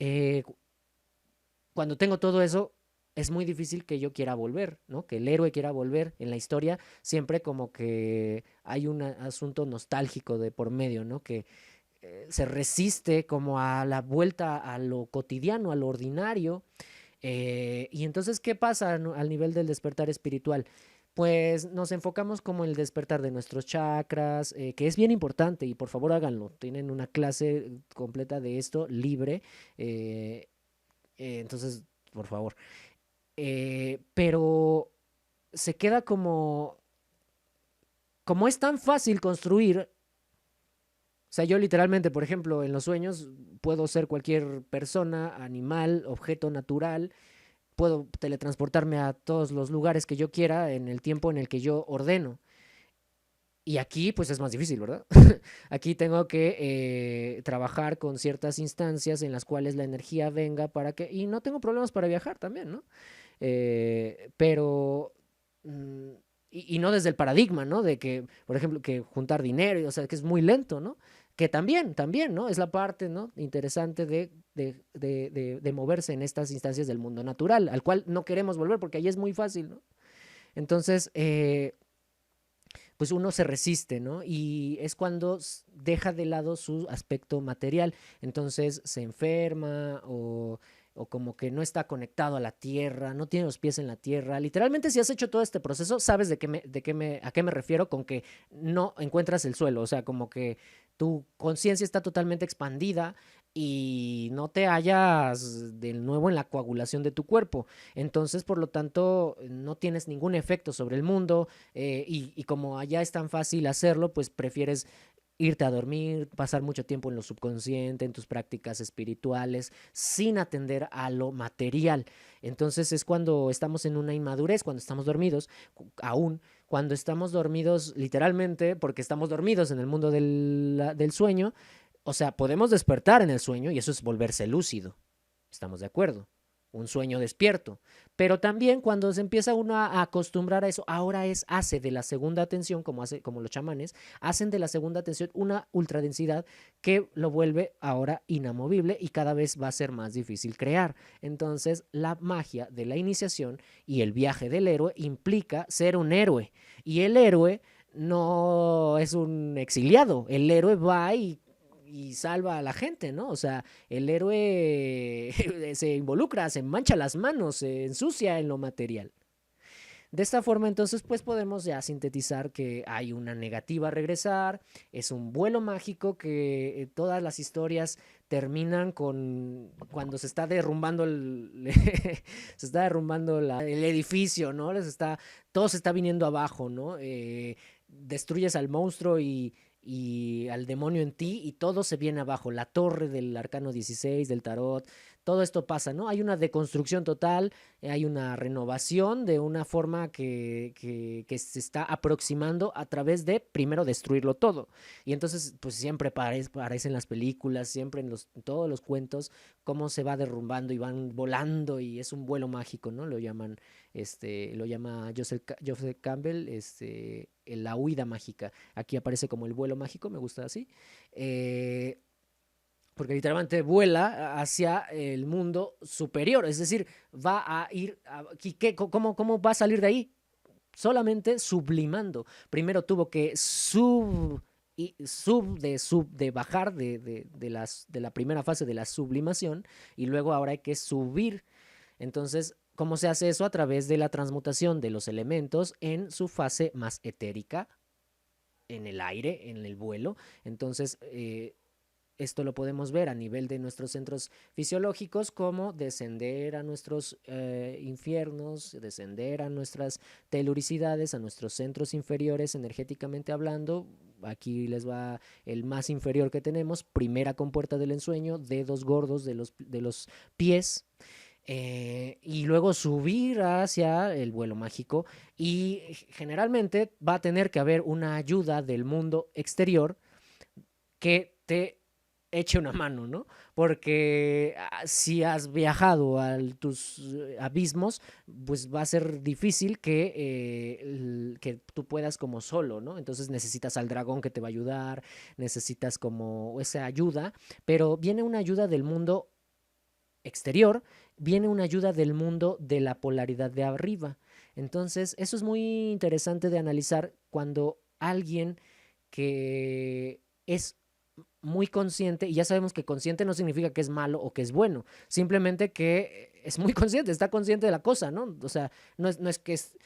cuando tengo todo eso, es muy difícil que yo quiera volver, ¿no? Que el héroe quiera volver en la historia, siempre como que hay un asunto nostálgico de por medio, ¿no? Que se resiste como a la vuelta a lo cotidiano, a lo ordinario. Y entonces, ¿qué pasa al nivel del despertar espiritual? Pues nos enfocamos como en el despertar de nuestros chakras, que es bien importante y por favor háganlo. Tienen una clase completa de esto libre. eh, entonces, por favor. Pero se queda como es tan fácil construir. O sea, yo literalmente, por ejemplo, en los sueños puedo ser cualquier persona, animal, objeto natural. Puedo teletransportarme a todos los lugares que yo quiera en el tiempo en el que yo ordeno. Y aquí pues es más difícil, ¿verdad? Aquí tengo que trabajar con ciertas instancias en las cuales la energía venga para que... Y no tengo problemas para viajar también, ¿no? Pero... mm, y no desde el paradigma, ¿no? De que, por ejemplo, que juntar dinero, o sea, que es muy lento, ¿no? Que también, ¿no? Es la parte, ¿no? Interesante de moverse en estas instancias del mundo natural, al cual no queremos volver porque ahí es muy fácil, ¿no? Entonces, pues uno se resiste, ¿no? Y es cuando deja de lado su aspecto material. Entonces se enferma o como que no está conectado a la tierra, no tiene los pies en la tierra. Literalmente, si has hecho todo este proceso, sabes a qué me refiero con que no encuentras el suelo. O sea, como que tu conciencia está totalmente expandida y no te hallas de nuevo en la coagulación de tu cuerpo. Entonces, por lo tanto, no tienes ningún efecto sobre el mundo, y como allá es tan fácil hacerlo, pues prefieres irte a dormir, pasar mucho tiempo en lo subconsciente, en tus prácticas espirituales, sin atender a lo material. Entonces es cuando estamos en una inmadurez, cuando estamos dormidos, aún cuando estamos dormidos literalmente, porque estamos dormidos en el mundo del sueño, o sea, podemos despertar en el sueño y eso es volverse lúcido. ¿Estamos de acuerdo? Un sueño despierto. Pero también cuando se empieza uno a acostumbrar a eso, ahora hace de la segunda atención, como los chamanes, hacen de la segunda atención una ultradensidad que lo vuelve ahora inamovible y cada vez va a ser más difícil crear. Entonces, la magia de la iniciación y el viaje del héroe implica ser un héroe. Y el héroe no es un exiliado, el héroe va y salva a la gente, ¿no? O sea, el héroe se involucra, se mancha las manos, se ensucia en lo material. De esta forma, entonces, pues podemos ya sintetizar que hay una negativa a regresar, es un vuelo mágico que todas las historias terminan con cuando se está derrumbando se está derrumbando el edificio, ¿no? Todo se está viniendo abajo, ¿no? Destruyes al monstruo y al demonio en ti y todo se viene abajo, la torre del arcano 16, del tarot, todo esto pasa, ¿no? Hay una deconstrucción total, hay una renovación de una forma que se está aproximando a través de primero destruirlo todo. Y entonces, pues siempre aparecen las películas, siempre en todos los cuentos, cómo se va derrumbando y van volando y es un vuelo mágico, ¿no? Lo llama Joseph Campbell, la huida mágica. Aquí aparece como el vuelo mágico, me gusta así. Porque literalmente vuela hacia el mundo superior, es decir, va a ir, ¿cómo va a salir de ahí? Solamente sublimando. Primero tuvo que de bajar de la primera fase de la sublimación y luego ahora hay que subir. Entonces, ¿cómo se hace eso? A través de la transmutación de los elementos en su fase más etérica, en el aire, en el vuelo. Entonces, esto lo podemos ver a nivel de nuestros centros fisiológicos como descender a nuestros infiernos, descender a nuestras teluricidades, a nuestros centros inferiores energéticamente hablando, aquí les va el más inferior que tenemos, primera compuerta del ensueño, dedos gordos de los pies, y luego subir hacia el vuelo mágico, y generalmente va a tener que haber una ayuda del mundo exterior que te eche una mano, ¿no? Porque si has viajado a tus abismos, pues va a ser difícil que tú puedas como solo, ¿no? Entonces necesitas al dragón que te va a ayudar, necesitas como esa ayuda, pero viene una ayuda del mundo exterior, viene una ayuda del mundo de la polaridad de arriba. Entonces, eso es muy interesante de analizar cuando alguien que es muy consciente, y ya sabemos que consciente no significa que es malo o que es bueno, simplemente que es muy consciente, está consciente de la cosa, ¿no? O sea, no es que es...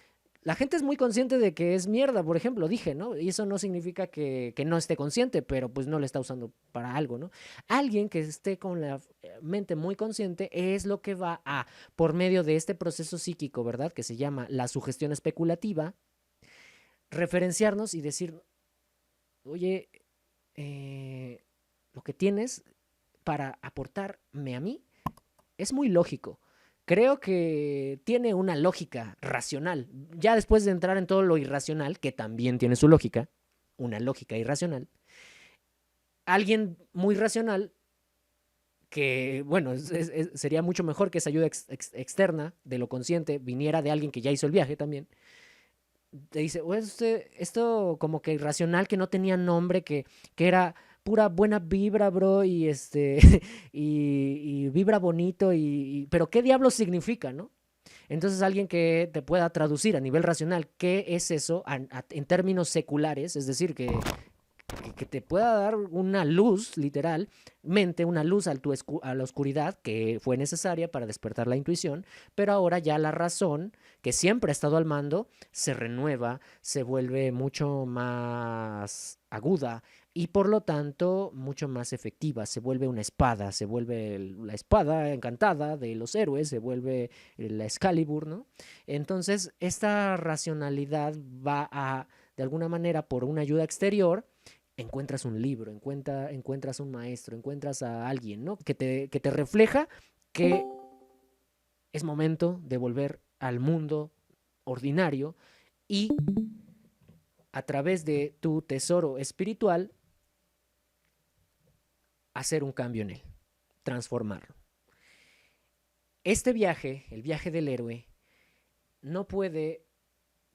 La gente es muy consciente de que es mierda, por ejemplo, dije, ¿no? Y eso no significa que no esté consciente, pero pues no le está usando para algo, ¿no? Alguien que esté con la mente muy consciente es lo que va a, por medio de este proceso psíquico, ¿verdad? Que se llama la sugestión especulativa, referenciarnos y decir, oye, lo que tienes para aportarme a mí es muy lógico. Creo que tiene una lógica racional. Ya después de entrar en todo lo irracional, que también tiene su lógica, una lógica irracional, alguien muy racional, que bueno, sería mucho mejor que esa ayuda externa de lo consciente viniera de alguien que ya hizo el viaje también, te dice, pues, esto como que irracional, que no tenía nombre, que era pura buena vibra, bro, y y vibra bonito, pero ¿qué diablos significa, no? Entonces alguien que te pueda traducir a nivel racional qué es eso en términos seculares, es decir, que te pueda dar una luz, literalmente una luz a la oscuridad que fue necesaria para despertar la intuición, pero ahora ya la razón, que siempre ha estado al mando, se renueva, se vuelve mucho más aguda y por lo tanto mucho más efectiva, se vuelve una espada, se vuelve la espada encantada de los héroes, se vuelve la Excalibur, ¿no? Entonces, esta racionalidad va a, de alguna manera, por una ayuda exterior, encuentras un libro, encuentras un maestro, encuentras a alguien, ¿no? Que te refleja que es momento de volver al mundo ordinario y a través de tu tesoro espiritual hacer un cambio en él, transformarlo. Este viaje, el viaje del héroe, no puede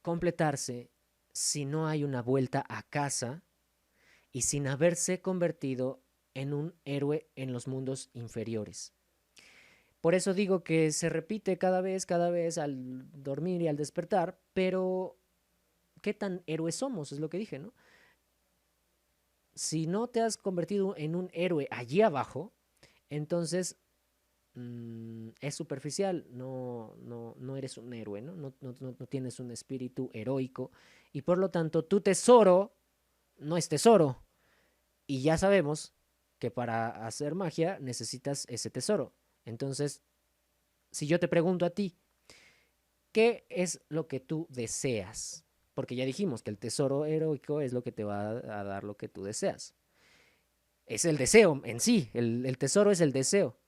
completarse si no hay una vuelta a casa y sin haberse convertido en un héroe en los mundos inferiores. Por eso digo que se repite cada vez al dormir y al despertar, pero ¿qué tan héroes somos? Es lo que dije, ¿no? Si no te has convertido en un héroe allí abajo, entonces es superficial, no eres un héroe, ¿no? No tienes un espíritu heroico y por lo tanto tu tesoro no es tesoro. Y ya sabemos que para hacer magia necesitas ese tesoro. Entonces, si yo te pregunto a ti, ¿qué es lo que tú deseas? Porque ya dijimos que el tesoro heroico es lo que te va a dar lo que tú deseas. Es el deseo en sí, el tesoro es el deseo.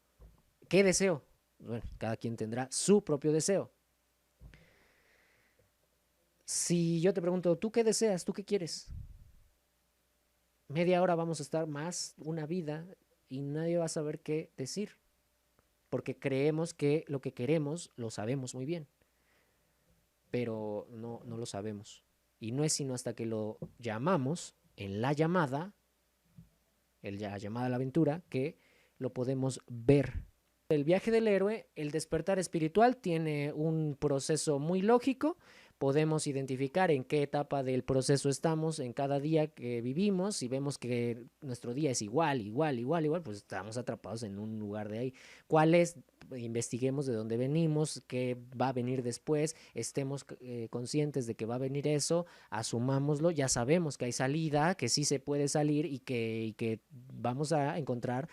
¿Qué deseo? Bueno, cada quien tendrá su propio deseo. Si yo te pregunto, ¿tú qué deseas? ¿Tú qué quieres? Media hora vamos a estar más, una vida, y nadie va a saber qué decir, porque creemos que lo que queremos lo sabemos muy bien, pero no lo sabemos. Y no es sino hasta que lo llamamos en la llamada, la llamada a la aventura, que lo podemos ver. El viaje del héroe, el despertar espiritual, tiene un proceso muy lógico. Podemos identificar en qué etapa del proceso estamos en cada día que vivimos. Si vemos que nuestro día es igual, pues estamos atrapados en un lugar de ahí. ¿Cuál es? Investiguemos de dónde venimos, qué va a venir después, estemos conscientes de que va a venir eso, asumámoslo, ya sabemos que hay salida, que sí se puede salir y que vamos a encontrar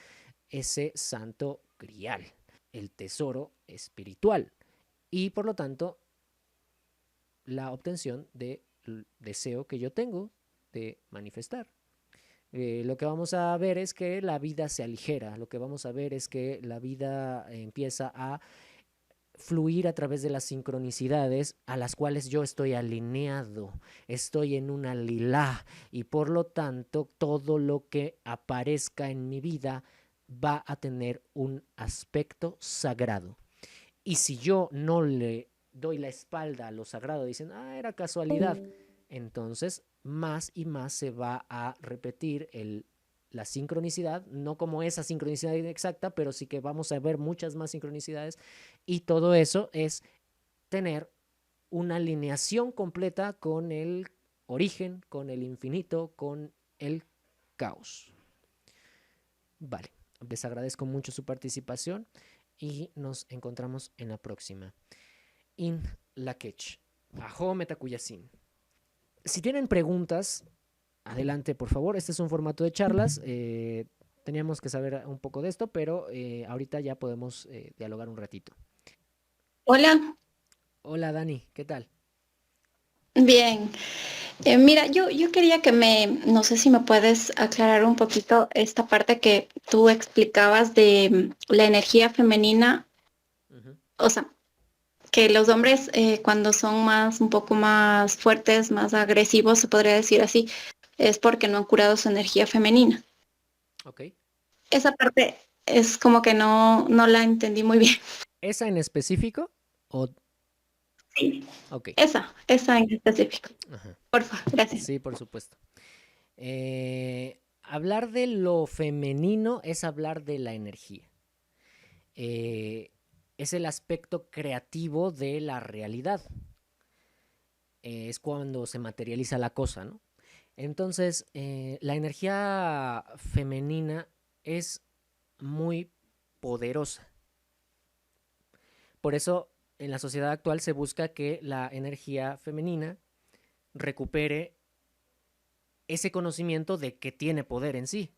ese santo grial, el tesoro espiritual y por lo tanto la obtención del deseo que yo tengo, de manifestar. Lo que vamos a ver es que la vida se aligera, lo que vamos a ver es que la vida empieza a fluir a través de las sincronicidades a las cuales yo estoy alineado, estoy en una lilá y por lo tanto todo lo que aparezca en mi vida va a tener un aspecto sagrado. Y si yo no le doy la espalda a lo sagrado, dicen, era casualidad, entonces más y más se va a repetir la sincronicidad, no como esa sincronicidad exacta, pero sí que vamos a ver muchas más sincronicidades y todo eso es tener una alineación completa con el origen, con el infinito, con el caos. Vale, les agradezco mucho su participación y nos encontramos en la próxima. In Lakech. Ajo Metacuyasin. Si tienen preguntas, adelante, por favor. Este es un formato de charlas. Teníamos que saber un poco de esto, pero ahorita ya podemos dialogar un ratito. Hola, Hola, Dani, ¿qué tal? bien. Mira, yo quería no sé si me puedes aclarar un poquito esta parte que tú explicabas de la energía femenina, Ujú. o sea, que los hombres cuando son un poco más fuertes, más agresivos, se podría decir así, es porque no han curado su energía femenina. Ok. Esa parte es como que no la entendí muy bien. ¿Esa en específico? O... Sí, Ok. esa en específico. Ajá. Porfa, gracias. Sí, por supuesto. Hablar de lo femenino es hablar de la energía. Eh, es el aspecto creativo de la realidad. Es cuando se materializa la cosa, ¿no? Entonces, la energía femenina es muy poderosa. Por eso, en la sociedad actual se busca que la energía femenina recupere ese conocimiento de que tiene poder en sí.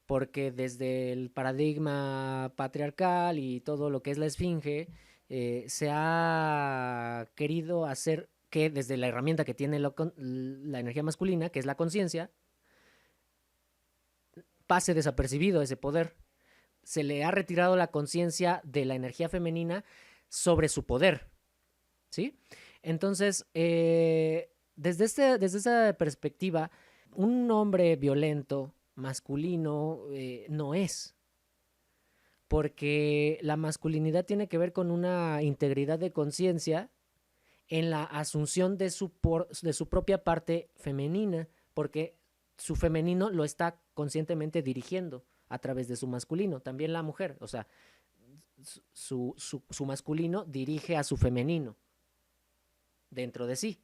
Porque desde el paradigma patriarcal y todo lo que es la esfinge, se ha querido hacer que desde la herramienta que tiene la energía masculina, que es la conciencia, pase desapercibido ese poder. Se le ha retirado la conciencia de la energía femenina sobre su poder, ¿sí? Entonces, desde esa perspectiva, un hombre violento, masculino, no es. Porque la masculinidad tiene que ver con una integridad de conciencia en la asunción de su propia parte femenina, porque su femenino lo está conscientemente dirigiendo a través de su masculino, también la mujer, o sea, su masculino dirige a su femenino dentro de sí.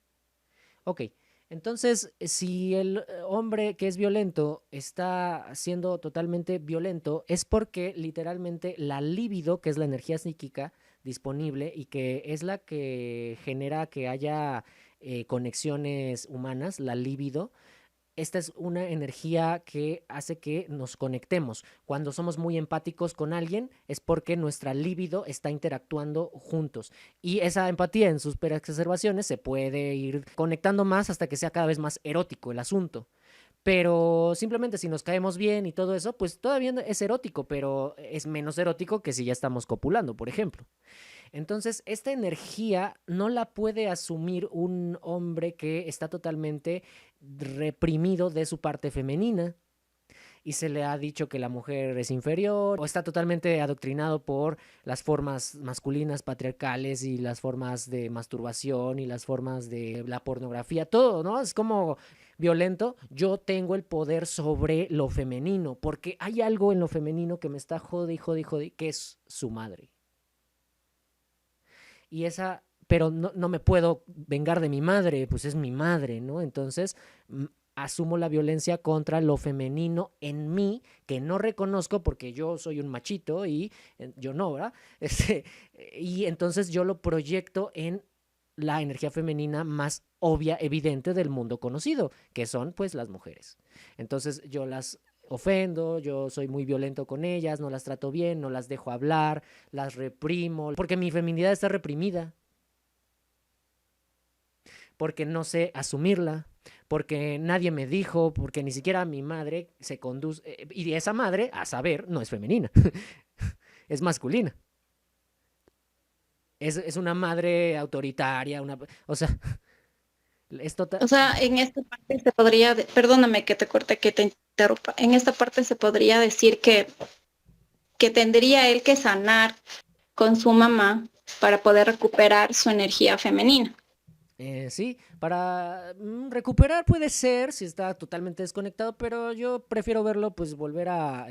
Ok, entonces si el hombre que es violento está siendo totalmente violento es porque literalmente la libido, que es la energía psíquica disponible y que es la que genera que haya conexiones humanas, la libido, esta es una energía que hace que nos conectemos. Cuando somos muy empáticos con alguien es porque nuestra libido está interactuando juntos. Y esa empatía en sus exacerbaciones se puede ir conectando más hasta que sea cada vez más erótico el asunto. Pero simplemente si nos caemos bien y todo eso, pues todavía es erótico, pero es menos erótico que si ya estamos copulando, por ejemplo. Entonces, esta energía no la puede asumir un hombre que está totalmente reprimido de su parte femenina y se le ha dicho que la mujer es inferior o está totalmente adoctrinado por las formas masculinas patriarcales y las formas de masturbación y las formas de la pornografía, todo, ¿no? Es como violento. Yo tengo el poder sobre lo femenino porque hay algo en lo femenino que me está jode y jode y jode, que es su madre. Y esa, pero no me puedo vengar de mi madre, pues es mi madre, ¿no? Entonces asumo la violencia contra lo femenino en mí, que no reconozco porque yo soy un machito y yo no, ¿verdad? Y entonces yo lo proyecto en la energía femenina más obvia, evidente del mundo conocido, que son pues las mujeres. Entonces yo las ofendo, yo soy muy violento con ellas, no las trato bien, no las dejo hablar, las reprimo, porque mi feminidad está reprimida. porque no sé asumirla, porque nadie me dijo, porque ni siquiera mi madre se conduce, y esa madre, a saber, no es femenina, es masculina. Es una madre autoritaria, o sea, es total. O sea, en esta parte se podría, perdóname que te corte, que te interrumpa, en esta parte se podría decir que tendría él que sanar con su mamá para poder recuperar su energía femenina. Sí, para recuperar puede ser si está totalmente desconectado, pero yo prefiero verlo, pues volver a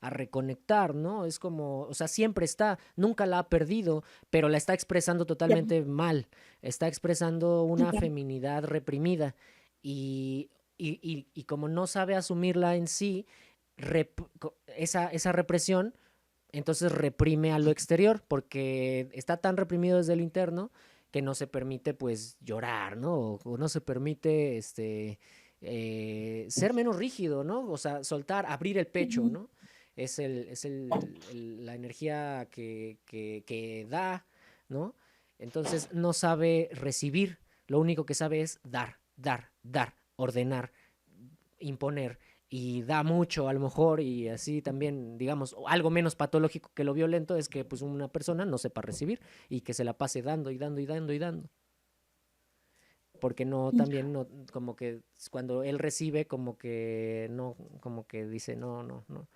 reconectar, ¿no? Es como, o sea, siempre está, nunca la ha perdido, pero la está expresando Ya, totalmente mal, está expresando una ya. feminidad reprimida y, y como no sabe asumirla en sí, esa represión, entonces reprime a lo exterior, porque está tan reprimido desde el interno que no se permite pues llorar, ¿no? O no se permite ser menos rígido, ¿no? O sea, soltar, abrir el pecho, Ujú. ¿no? La energía que da, ¿no? Entonces no sabe recibir, lo único que sabe es dar, dar, dar, ordenar, imponer y da mucho a lo mejor y así también, digamos, algo menos patológico que lo violento es que pues una persona no sepa recibir y que se la pase dando y dando y dando y dando. Porque no, también no, como que cuando él recibe, como que no, como que dice, no, no, no.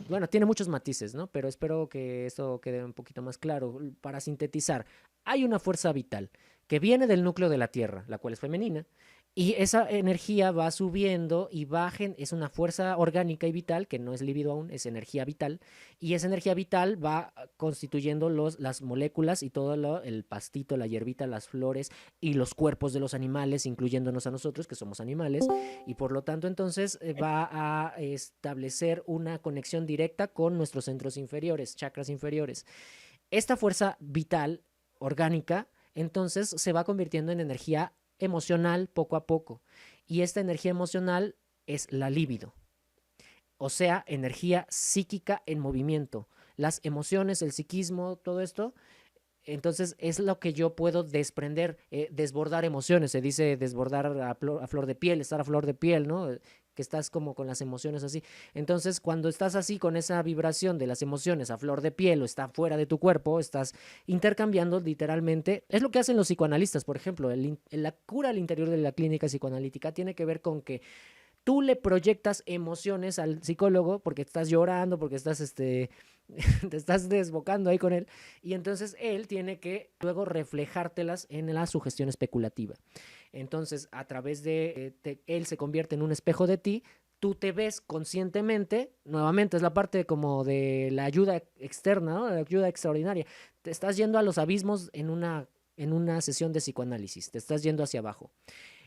Bueno, tiene muchos matices, ¿no? Pero espero que esto quede un poquito más claro. Para sintetizar, hay una fuerza vital que viene del núcleo de la Tierra, la cual es femenina, y esa energía va subiendo y es una fuerza orgánica y vital, que no es líbido aún, es energía vital, y esa energía vital va constituyendo las moléculas y todo el pastito, la hierbita, las flores y los cuerpos de los animales, incluyéndonos a nosotros, que somos animales, y por lo tanto entonces va a establecer una conexión directa con nuestros centros inferiores, chakras inferiores. Esta fuerza vital, orgánica, entonces se va convirtiendo en energía emocional poco a poco. Y esta energía emocional es la libido, o sea, energía psíquica en movimiento. Las emociones, el psiquismo, todo esto entonces es lo que yo puedo desprender, desbordar emociones, se dice desbordar a flor de piel, estar a flor de piel, ¿no? Que estás como con las emociones así. Entonces, cuando estás así con esa vibración de las emociones a flor de piel o está fuera de tu cuerpo, estás intercambiando literalmente. Es lo que hacen los psicoanalistas, por ejemplo. La cura al interior de la clínica psicoanalítica tiene que ver con que tú le proyectas emociones al psicólogo porque estás llorando, porque estás te estás desbocando ahí con él, y entonces él tiene que luego reflejártelas en la sugestión especulativa. Entonces, a través él se convierte en un espejo de ti, tú te ves conscientemente, nuevamente es la parte como de la ayuda externa, ¿no? La ayuda extraordinaria. Te estás yendo a los abismos en una sesión de psicoanálisis, te estás yendo hacia abajo.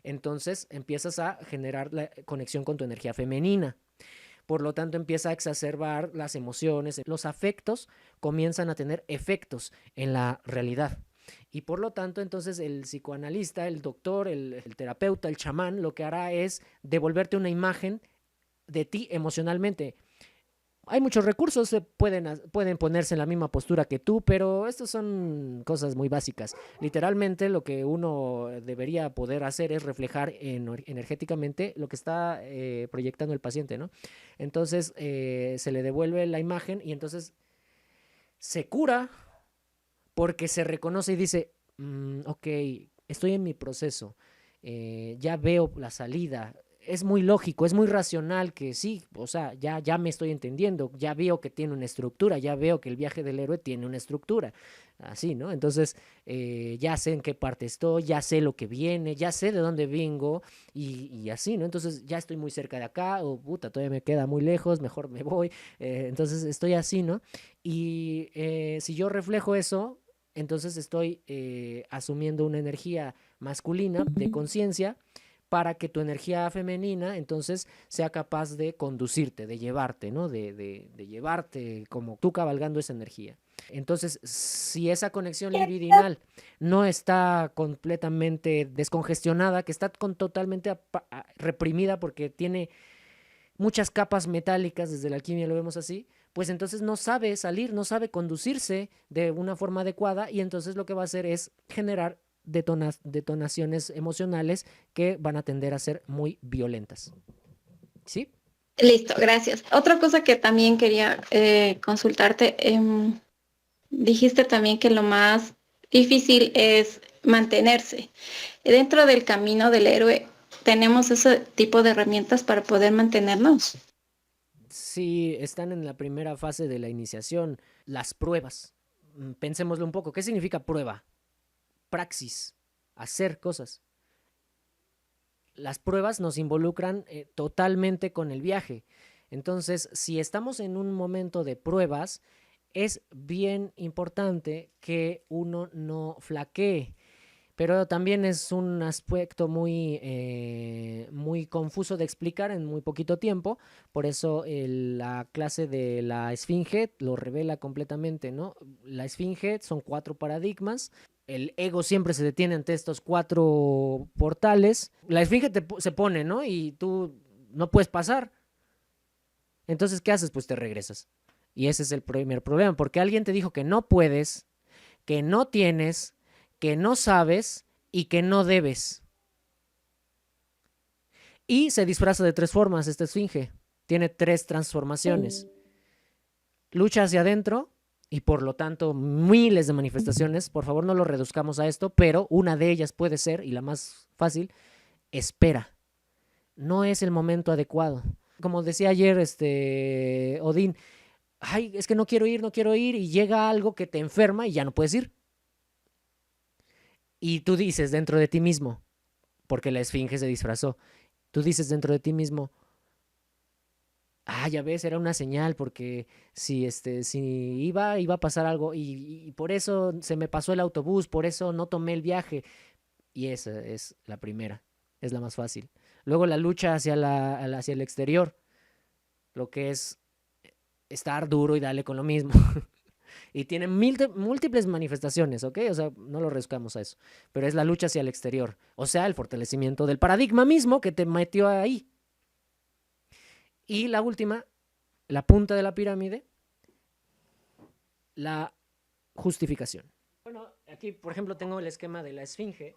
Entonces empiezas a generar la conexión con tu energía femenina. Por lo tanto, empieza a exacerbar las emociones, los afectos comienzan a tener efectos en la realidad. Y por lo tanto, entonces el psicoanalista, el doctor, el terapeuta, el chamán, lo que hará es devolverte una imagen de ti emocionalmente. Hay muchos recursos, pueden ponerse en la misma postura que tú, pero estas son cosas muy básicas. Literalmente lo que uno debería poder hacer es reflejar energéticamente lo que está proyectando el paciente, ¿no? Entonces se le devuelve la imagen y entonces se cura porque se reconoce y dice, ok, estoy en mi proceso, ya veo la salida, es muy lógico, es muy racional que sí, o sea, ya me estoy entendiendo, ya veo que tiene una estructura, ya veo que el viaje del héroe tiene una estructura, así, ¿no? Entonces, ya sé en qué parte estoy, ya sé lo que viene, ya sé de dónde vengo y así, ¿no? Entonces, ya estoy muy cerca de acá, o puta, todavía me queda muy lejos, mejor me voy, entonces estoy así, ¿no? Y si yo reflejo eso, entonces estoy asumiendo una energía masculina de conciencia para que tu energía femenina entonces sea capaz de conducirte, de llevarte, ¿no? De llevarte como tú cabalgando esa energía. Entonces, si esa conexión libidinal no está completamente descongestionada, que está totalmente reprimida porque tiene muchas capas metálicas, desde la alquimia lo vemos así, pues entonces no sabe salir, no sabe conducirse de una forma adecuada y entonces lo que va a hacer es generar detonaciones emocionales que van a tender a ser muy violentas. ¿Sí? Listo, gracias. Otra cosa que también quería consultarte, dijiste también que lo más difícil es mantenerse. Dentro del camino del héroe, ¿tenemos ese tipo de herramientas para poder mantenernos? Si están en la primera fase de la iniciación, las pruebas. Pensémoslo un poco. ¿Qué significa prueba? Praxis, hacer cosas. Las pruebas nos involucran totalmente con el viaje. Entonces, si estamos en un momento de pruebas, es bien importante que uno no flaquee. Pero también es un aspecto muy confuso de explicar en muy poquito tiempo. Por eso la clase de la esfinge lo revela completamente, ¿no? La esfinge son 4 paradigmas. El ego siempre se detiene ante estos 4 portales. La esfinge se pone, ¿no? Y tú no puedes pasar. Entonces, ¿qué haces? Pues te regresas. Y ese es el primer problema, porque alguien te dijo que no puedes, que no tienes, que no sabes y que no debes. Y se disfraza de 3 formas esta esfinge. Tiene 3 transformaciones. Lucha hacia adentro y por lo tanto miles de manifestaciones. Por favor no lo reduzcamos a esto, pero una de ellas puede ser, y la más fácil, espera. No es el momento adecuado. Como decía ayer Odín, ay, es que no quiero ir, no quiero ir, y llega algo que te enferma y ya no puedes ir. Y tú dices dentro de ti mismo, porque la esfinge se disfrazó, tú dices dentro de ti mismo, ya ves, era una señal, porque si iba a pasar algo, y por eso se me pasó el autobús, por eso no tomé el viaje. Y esa es la primera, es la más fácil. Luego la lucha hacia el exterior, lo que es estar duro y darle con lo mismo. Y tiene múltiples manifestaciones, ¿ok? O sea, no lo reduzcamos a eso. Pero es la lucha hacia el exterior. O sea, el fortalecimiento del paradigma mismo que te metió ahí. Y la última, la punta de la pirámide, la justificación. Bueno, aquí, por ejemplo, tengo el esquema de la esfinge.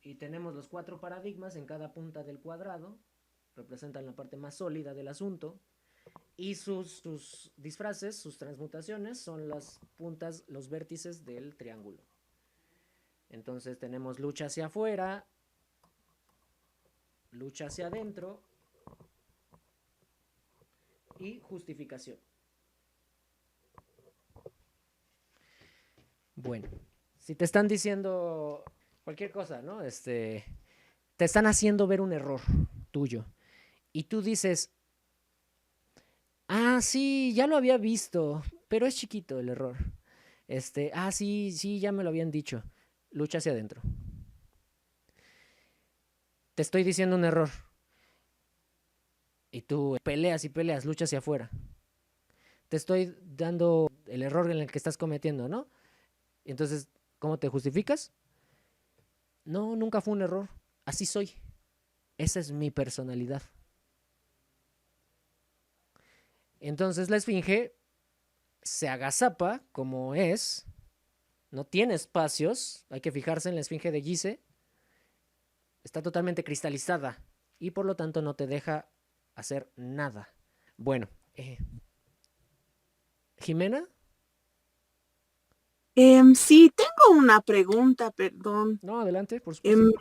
Y tenemos los 4 paradigmas en cada punta del cuadrado. Representan la parte más sólida del asunto. Y sus disfraces, sus transmutaciones, son las puntas, los vértices del triángulo. Entonces tenemos lucha hacia afuera, lucha hacia adentro y justificación. Bueno, si te están diciendo cualquier cosa, ¿no? Te están haciendo ver un error tuyo. Y tú dices, sí, ya lo había visto, pero es chiquito el error. Sí, ya me lo habían dicho. Lucha hacia adentro. Te estoy diciendo un error. Y tú peleas y peleas, luchas hacia afuera. Te estoy dando el error en el que estás cometiendo, ¿no? Entonces, ¿cómo te justificas? No, nunca fue un error. Así soy. Esa es mi personalidad. Entonces la esfinge se agazapa como es. No tiene espacios. Hay que fijarse en la esfinge de Gizeh. Está totalmente cristalizada y por lo tanto no te deja hacer nada. Bueno, Jimena. Sí, tengo una pregunta, perdón. No, adelante, por supuesto. Em,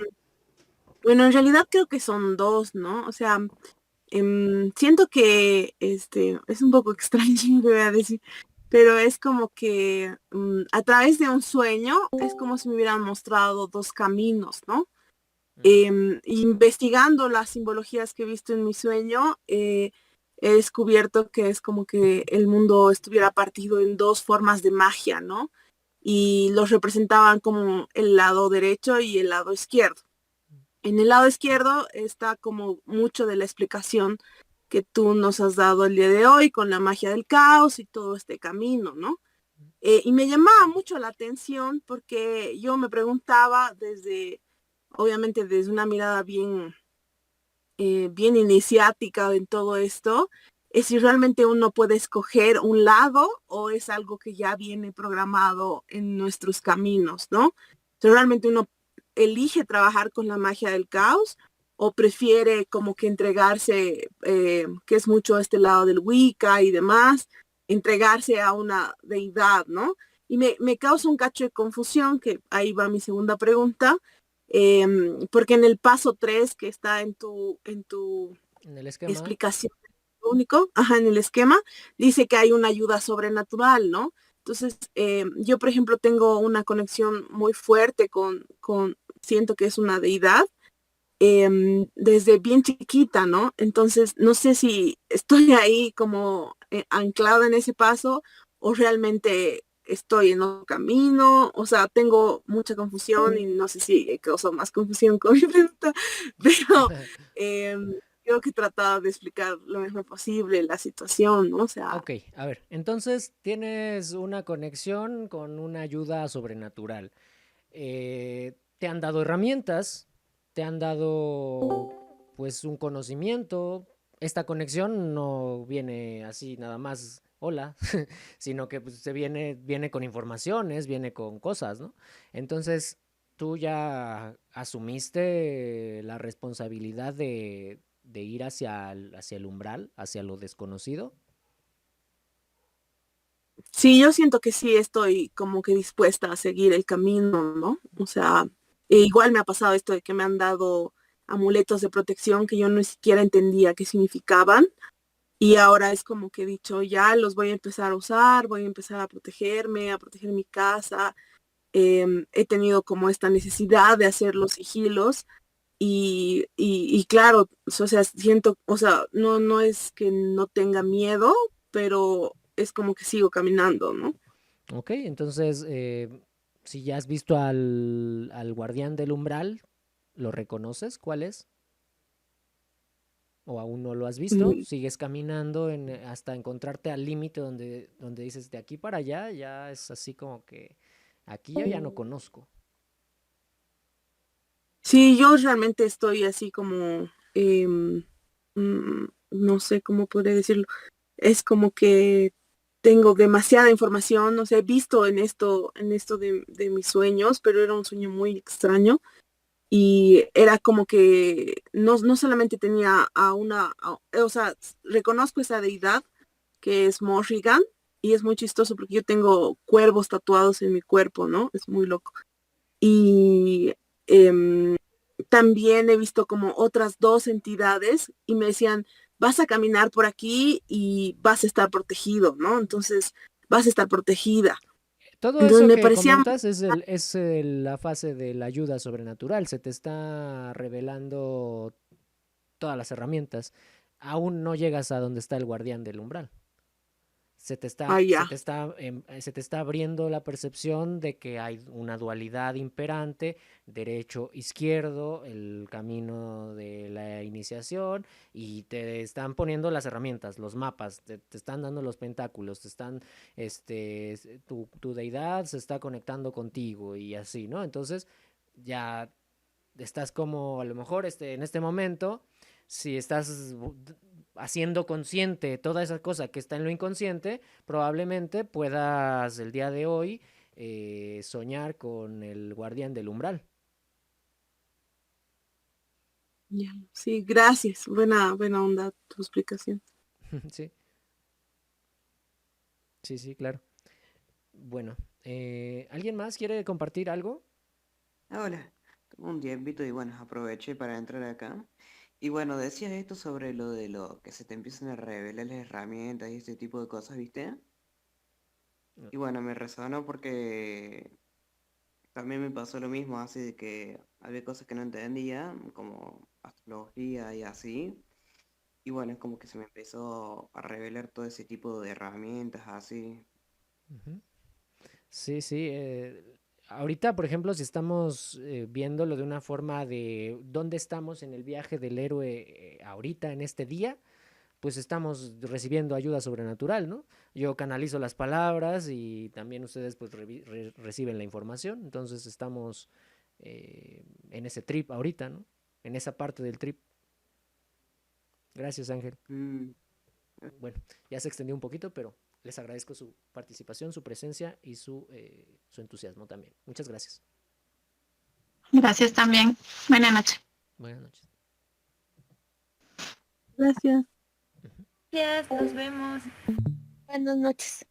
bueno, en realidad creo que son dos, ¿no? O sea, siento que es un poco extraño lo que voy a decir, pero es como que a través de un sueño es como si me hubieran mostrado dos caminos, ¿no? Investigando las simbologías que he visto en mi sueño, he descubierto que es como que el mundo estuviera partido en dos formas de magia, ¿no? Y los representaban como el lado derecho y el lado izquierdo. En el lado izquierdo está como mucho de la explicación que tú nos has dado el día de hoy con la magia del caos y todo este camino, ¿no? Y me llamaba mucho la atención porque yo me preguntaba obviamente desde una mirada bien iniciática en todo esto, es si realmente uno puede escoger un lado o es algo que ya viene programado en nuestros caminos, ¿no? sea, realmente uno elige trabajar con la magia del caos o prefiere como que entregarse, que es mucho este lado del Wicca y demás, entregarse a una deidad, ¿no? Y me causa un cacho de confusión, que ahí va mi segunda pregunta, porque en el paso 3 que está en tu En el esquema. explicación único, ajá, en el esquema, dice que hay una ayuda sobrenatural, ¿no? Entonces, yo, por ejemplo, tengo una conexión muy fuerte siento que es una deidad, desde bien chiquita, ¿no? Entonces, no sé si estoy ahí como anclada en ese paso o realmente estoy en otro camino, o sea, tengo mucha confusión y no sé si he causado más confusión con mi pregunta, pero creo que he tratado de explicar lo mejor posible la situación, ¿no? O sea, Ok, a ver, entonces tienes una conexión con una ayuda sobrenatural. Te han dado herramientas, te han dado pues un conocimiento. Esta conexión no viene así nada más, hola, sino que pues, viene con informaciones, viene con cosas, ¿no? Entonces, tú ya asumiste la responsabilidad de ir hacia el umbral, hacia lo desconocido. sí, yo siento que sí estoy como que dispuesta a seguir el camino, ¿no? O sea, igual me ha pasado esto de que me han dado amuletos de protección que yo ni siquiera entendía qué significaban. Y ahora es como que he dicho, ya los voy a empezar a usar, voy a empezar a protegerme, a proteger mi casa. He tenido como esta necesidad de hacer los sigilos y claro, o sea, siento, o sea, no es que no tenga miedo, pero es como que sigo caminando, ¿no? Ok, entonces, si ya has visto al guardián del umbral, ¿lo reconoces? ¿Cuál es? ¿O aún no lo has visto? Mm, Sigues caminando hasta encontrarte al límite donde dices de aquí para allá, ya es así como que aquí yo ya no conozco. sí, yo realmente estoy así como, no sé cómo podría decirlo, es como que tengo demasiada información, o sea, he visto en esto de mis sueños, pero era un sueño muy extraño y era como que no solamente tenía o sea, reconozco esa deidad que es Morrigan y es muy chistoso porque yo tengo cuervos tatuados en mi cuerpo, ¿no? Es muy loco. Y em, también he visto como otras dos entidades y me decían, vas a caminar por aquí y vas a estar protegido, ¿no? Entonces, vas a estar protegida. Todo Entonces eso me que parecía, comentas la fase de la ayuda sobrenatural. Se te está revelando todas las herramientas. Aún no llegas a donde está el guardián del umbral. ah, ya, Se te está abriendo la percepción de que hay una dualidad imperante, derecho-izquierdo, el camino de la iniciación, y te están poniendo las herramientas, los mapas, te están dando los pentáculos, tu deidad se está conectando contigo y así, ¿no? Entonces, ya estás como a lo mejor en este momento, si estás haciendo consciente toda esa cosa que está en lo inconsciente, probablemente puedas el día de hoy soñar con el guardián del umbral. ya. Sí, gracias. Buena onda tu explicación. Sí, sí, sí, claro. Bueno, ¿alguien más quiere compartir algo? Hola, tuve un tiempito y bueno, aproveché para entrar acá. Y bueno, decías esto sobre lo de lo que se te empiezan a revelar las herramientas y este tipo de cosas, ¿viste? No. Y bueno, me resonó porque también me pasó lo mismo, así de que había cosas que no entendía, como astrología y así. Y bueno, es como que se me empezó a revelar todo ese tipo de herramientas así. Ujú. Sí, sí. Ahorita, por ejemplo, si estamos viéndolo de una forma de dónde estamos en el viaje del héroe ahorita, en este día, pues estamos recibiendo ayuda sobrenatural, ¿no? Yo canalizo las palabras y también ustedes pues reciben la información, entonces estamos en ese trip ahorita, ¿no? En esa parte del trip. Gracias, Ángel. Mm, Bueno, ya se extendió un poquito, pero les agradezco su participación, su presencia y su entusiasmo también. Muchas gracias. Gracias también. Buenas noches. Buenas noches. Gracias. Gracias, nos vemos. Buenas noches.